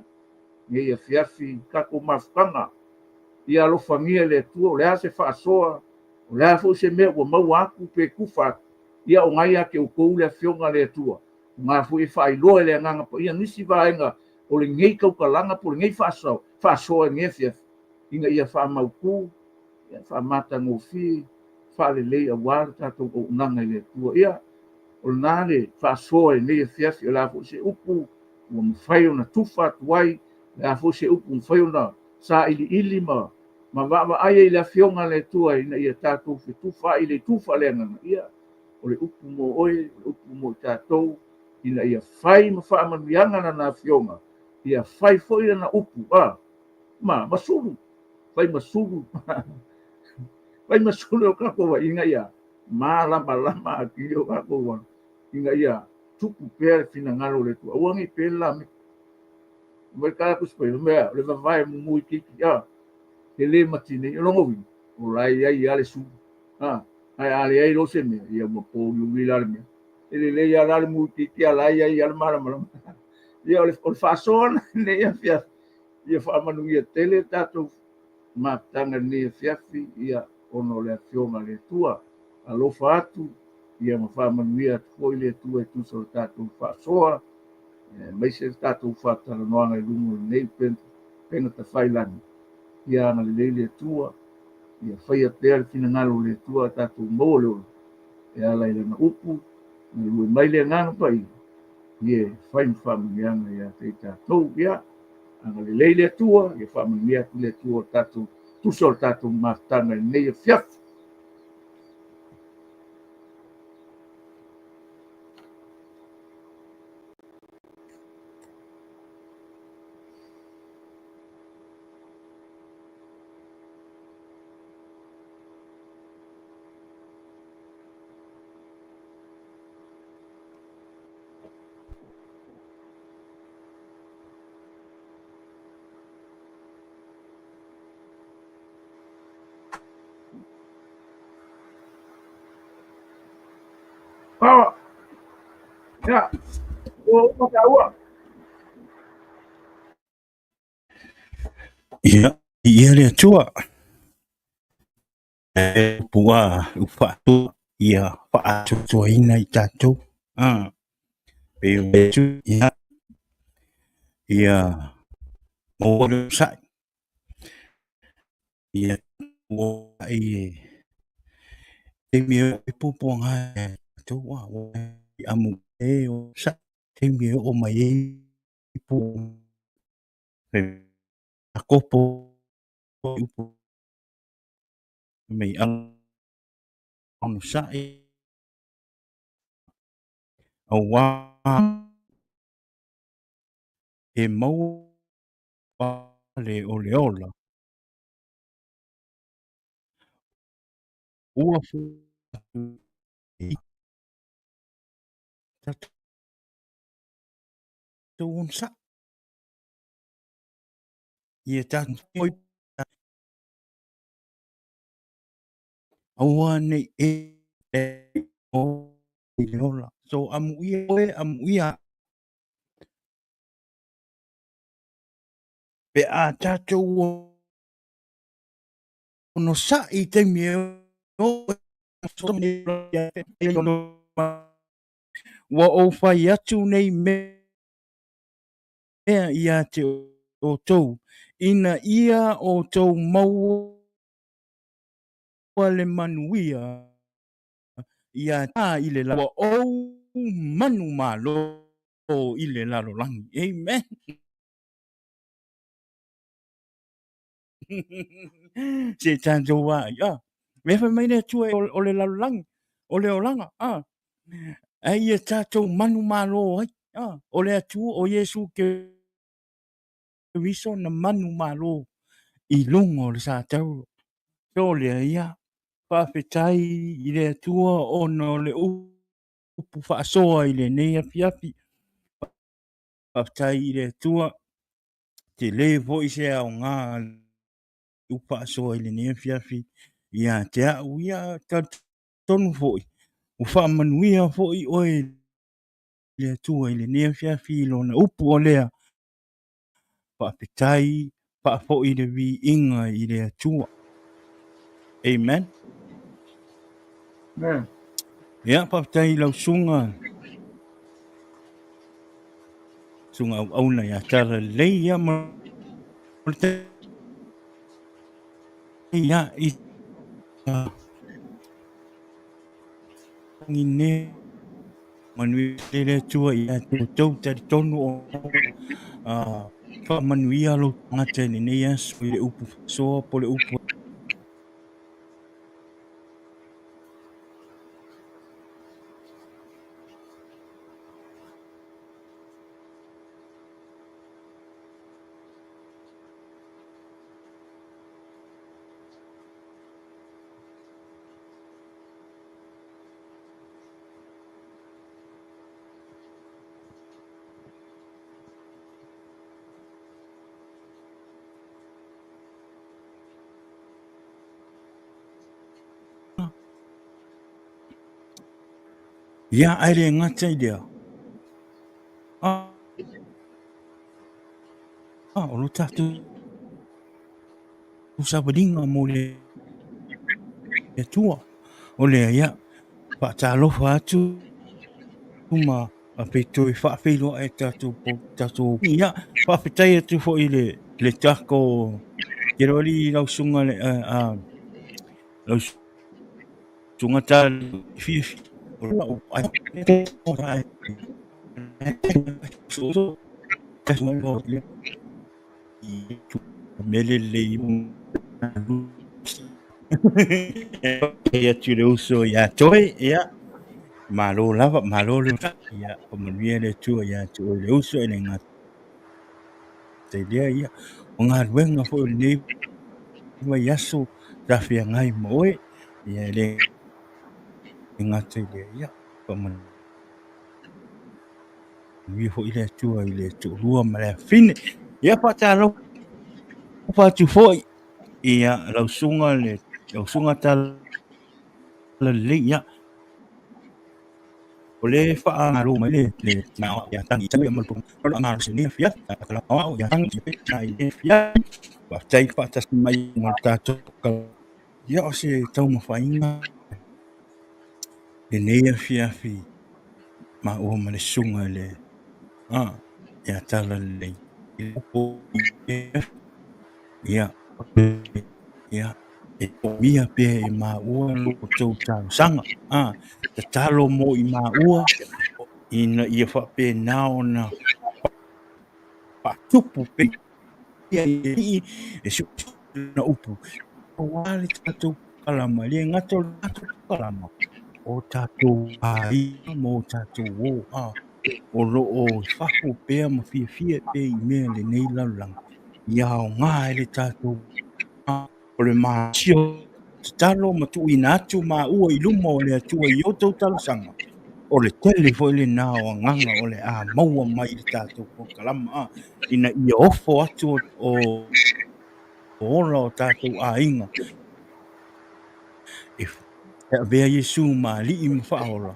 gei e fiafi kakou mafukaga ia alofagia i le atua o le a se fa'asoa o le a fo'i se mea ua maua aku pe kufa aku ia o gai ake oukou le afioga le atua o ga fo'i e fa'ailoa i le agaga po ia nisi vaega o legei kaukalaga po legei fa'asoa e fiafi ina ia fa'amaukū ia fa'amatagofi fa'alelei auā le tatou ou'unaga i le atua ia o lenā le fa'asoa lenei e fiafi o le a fo'i se upu ua mafai ona tufa atu ai le a fo'i se upu mafai ona sa'ili'ili ma va'ava'aia i le afioga le atua ina ia tatou fetufa i le tufa le agaga ia o le upu mo oe o le upu mo i tatou ina ia fai ma fa'amanuiaga lana afioga ia fai fo'i lana upu masulu fai masulu fai masulu o kakou va'iga ia malamalama akili o kakou ina ia tupu pea le finagalo le atua auagi pe lame mai kalakuspai mea o le vavae mumui kiki e lē matinei logoui o lai ai ia le su ae a leai lo se mea ia ua poliuli la le mea e lelei a la le muikiki a lai ai ia le malamalama ia o le fa'asoa lenei ia fiafi ia fa'amanuia tele tatou mataga lenei e fiafi ia ono le afioga le atua alofa atu ia ma fa'amanuia atu fo'i le atua e tusa o le tatou fa'asoa maise le tatou fa'atalanoaga i luga lenei pena tafailani ia aga lelei le atua ia faia pea le finagalo le atua tatou maua le ola e ala i lana upu na lue mai le agaga paia ia fai ma fa'amanuiaga iā tei tatou ia aga lelei le atua ia fa'amanuia atu le atua o tatou tusa o le tatou mataga lenei e fiafi ia ua mataua ia ia le atua e pua u fa'atua ia fa'atuatuaina i tatou pe o tu ia mo le sa'i ia o ai e mea e pupuanga e tu wa i amu e o sa te mea o mai e pu pe a kopo upu mai ang ono sa'i a wa e mau pa le ola ua fu i tatu un sa ia tatu moi aua nei e o i le ola so amu ia pe a tatu ono sa'i te mea o wa o fai atu nei mea ia te o tou ina ia o tou maua le manuia ia tā i le lawa ou manu mālo i le lalolangi. Amen. Se tātou wā, ia. Me whai mai rea tua o le lalolangi, o le olanga, ai ia tātou manu mālo ai, o le atua o Yesu ke viso na manu mālo i lungo le sātau. So le ia, whawhetai i le atua o no le upu whaasoa i le nei api. Whawhetai i le atua te le vo i se au ngā upa asoa i le nei api. Ia te au ia tonu foi. O whaamanuia foi oe le atua i le nei api lona upu o lea. Whawhetai, whaafo i le vi inga i le atua. Amen. Amen. Ia whawhetai lau sunga. Sunga au auna ia tara lei ia marte. Ia i ngine manui le atua ia tau tari tonu o whaamanuia lo ngate ni nei asu i le upu soa po le upu. Ia aere ngata i dea. O lo tatu usabadinga mo le tua. O le ia, whaatalofa atu ma a peto i whaafeilo e tatu ia, whaafetai atu fo i le tako ke roli lau sunga le lau sunga ta fifi o la o ai o ai so ta sunga o le i tu mele le ia tu le uso ia toi ia malo lava malo le ia o manuia le tu ia tu le uso e le ngata te ia o ngā ruenga fo le nei wa yaso ta fia ngai moe ia le ngata ia o man vi fo ile tu rua ma le fine ia pa ta lo pa tu foi ia lau sunga ta le ia o le fa ngaro mai le na ya tangi tabi amal pun o ngaro sini fia kala o ya tangi pe ai fia pa tai pa tas mai mal ta to ya o se tau ma fainga le nei fia fi ma o ma le sunga le ya tala le ya ya e mia pe e ma ua lo tau tau sanga te talo mo i ma ua ina ia fa pe nao na pa tupu pe ia e su na upu o wale tatu kalama le ngato kalama o tatu ai mo tatu o lo o fafu pe ma fia pe i mea le nei lalang ia o ngā ele tatu o le māsio talo ma tu ina atu ma ua i luma o le atua i o tau talasanga o le tele fo le nā o nganga o le maua mai le tātou po kalama ina ia ofo atu o ola o tātou inga e vea Yesu ma li i mwhaola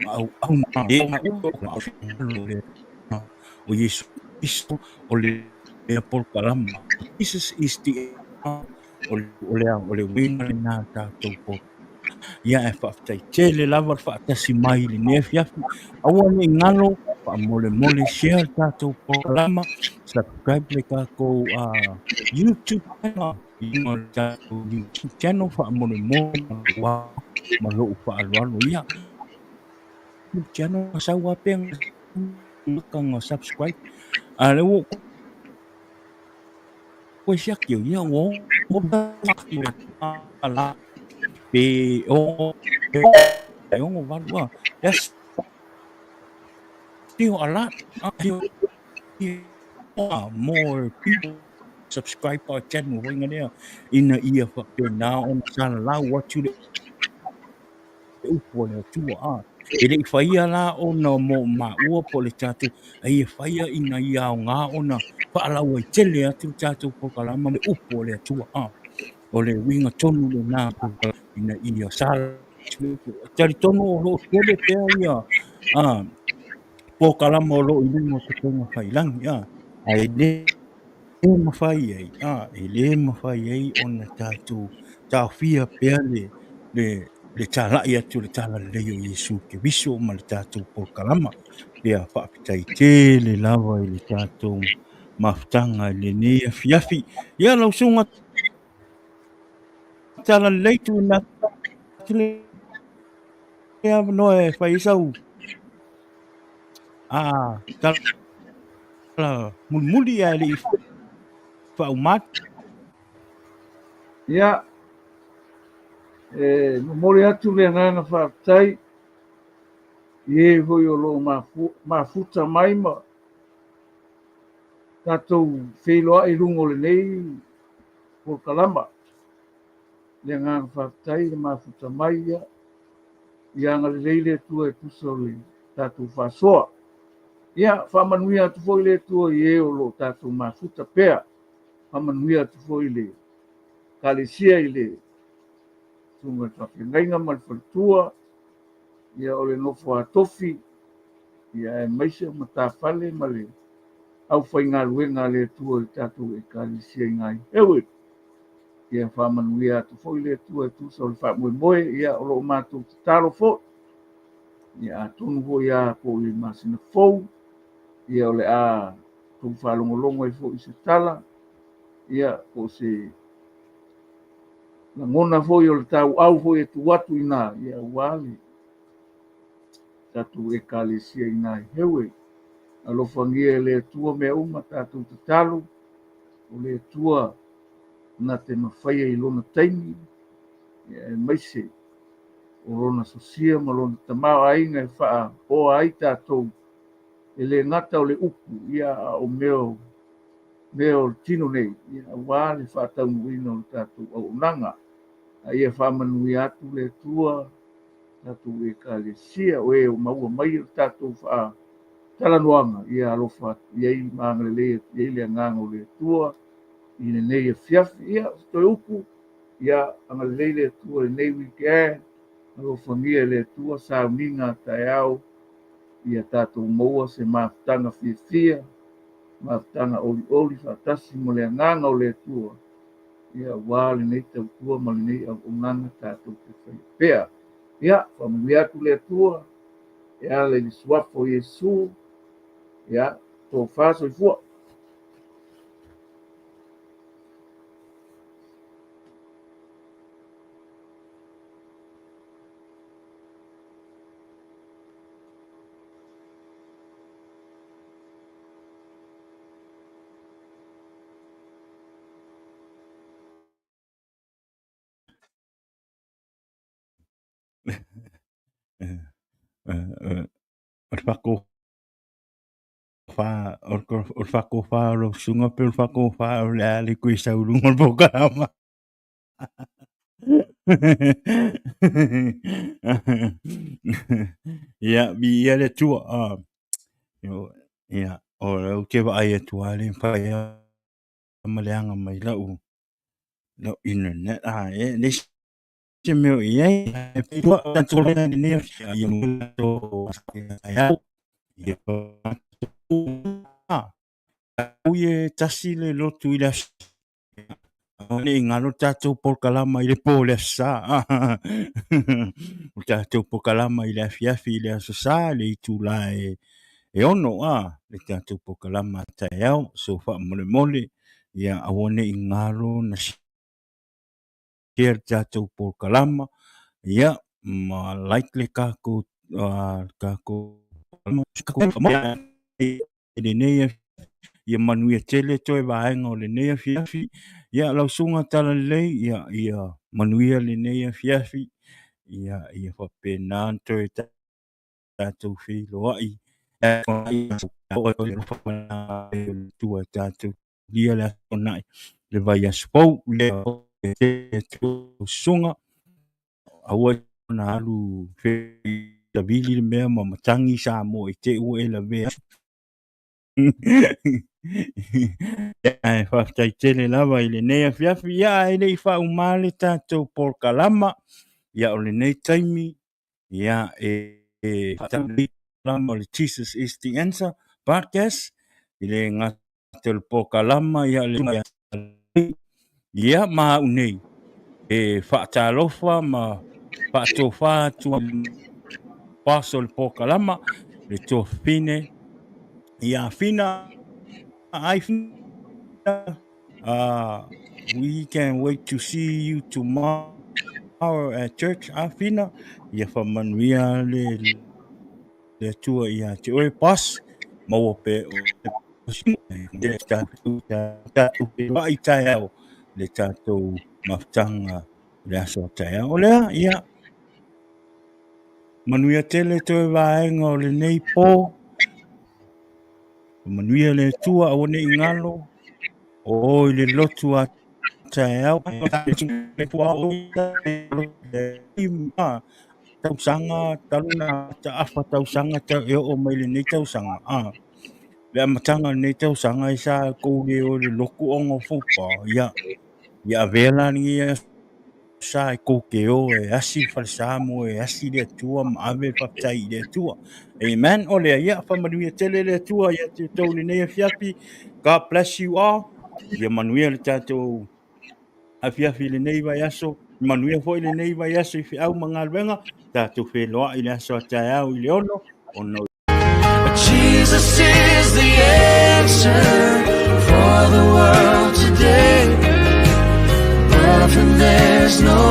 ma au ma e ma o Yesu Kristo o le por kalama Jesus is the o le wina nā tātou po ia e whaatai tele lava whaatasi mai le nea fiafi aua me ngalo wha mole share tātou po kalama subscribe le kākou YouTube channel tātou YouTube channel wha mole ma lo'u fa'aloalo ia channel saua peng kang subscribe le wo ko sia kio ia wo ala pe o pe o valua there's still a lot more people subscribe our channel winga there in a year for now on sala what you upo le tua e le faia la ona mo maua po le tatu ai e faia ina ia o ngā ona whaalau i tele atu tatu po kalama le upo le tua o le winga tonu le nā po ina ia sala tari tonu o lo tele pēr ia po kalama o lo i lunga te tonga whailangi ai le mawhai ai e le mawhai ai ona tatu tawhia pēr le tālai atu le tāla leo Iesu ke viso ma le tātou po kalama pea whaapitai te le lawa i le tātou mafutanga i le nea fiafi ia lau sunga tāla leitu na tile ea noe whaisau tāla mulmuli ai le i whaumat ia mori atu le ngana whaapitai i hoi o lo mafuta mai ma tātou wheloa i rungo le nei po kalama le ngana whaapitai le mafuta mai ia ngale leile tua e puso le tātou whasoa ia whamanui atu foi le tua i o lo tātou mafuta pea whamanui atu foi le kalesia i le tunga tawhingainga ma le whalitua ia o le nofo a tofi ia e maise ma tāwhale ma le au whai ngā luenga le tua i tātou e kalesia i ngai ewe ia whamanui atu foi le tua e tusa o le whamoe moe ia o lo mātou te taro fo ia tonu ho ia po le masina fou ia o le tung whalongolongo i fo i se tala ia po se na ngona foi o le tau au foi e tu watu ina ia wale tatu e kalesia ina hewe alo fangia le tua me uma tatu te talu o le tua na te mawhaia i lona taimi ia e maise o lona sosia ma lona tamao ainga e wha o ai tatou e le ngata o le upu ia o meo tino nei ia wale wha tau muina o tatou au nanga ia whamanui atu le tua tātou e kalesia o e o maua mai o tātou wha talanoanga ia alofa iei maangalele iei le nganga o le tua i le nei e fiafi ia toi upu ia angalele le tua le nei wike alofa ngia le tua sauninga tae au ia tātou maua se mafutanga fia mafutanga oli whaatasi mo le nganga o le tua ia wale nei tau tua ma le nei au nganga tātou te whaipea ia whamanui atu le tua ia le suafo Iesu ia tō whāso i fua o whako o whako wha o sunga pe o whako wha o le ale koe saurunga o pokarama ia mi ia le tua ia o le ke wa ai tua le whai maleanga mai lau internet le se meu ia e tua tanto le ni ia mo to ia ia uye tasi le lotu i la le ngalo tatou pokalama i le pole sa o tatou pokalama i le afiafi i le asasa le itula e ono le tatou pokalama tae au so fa mole mole ia awone i ngalo na share tatou pokalama ia ma likely kako le nei ia manuia tele toe vaenga o le nei fiafi ia lau sunga tala lei ia manuia le nei fiafi ia fa pena toe tātou fi loai tua tātou lia le nai le vai a spou le sunga aua na alu fe la vili le mea ma matangi sa mo i te ua e la vea ai fa tai tele lava i le nei fiafi ia e le i fa umale tātou por kalama ia o le nei taimi ia lama le Jesus is the answer podcast i le ngatel por kalama ia le ia ma unei e whaatalofa ma whaatofa tua paso le por kalama le to fine ia fina ai fina we can wait to see you tomorrow at church afina ia fa manuia le tua ia te oi pas mau pe le tatu vai tai le tatu maftanga le aso tai o le ia manuia tele toi vaenga o le nei po manuia le tua o nei ngalo o le lotu a tai au le tua o tau sanga taluna ta afa tau sanga ta e o mai le nei tau sanga le matanga nei tau sanga isa ko le loku ongo fupa ia vela ni sa ko ke o e asi falsamo e asi le tua ma ave fa tai le tua amen ole ia fa manuia tele le tua ia te tau le nei fiapi God bless you all ia manuia le tato afiafi le nei vai aso manuia foi le nei vai aso i au manga venga tato fe loa i le aso tai au i le ono ono Jesus is the answer for the world today. Above him there's no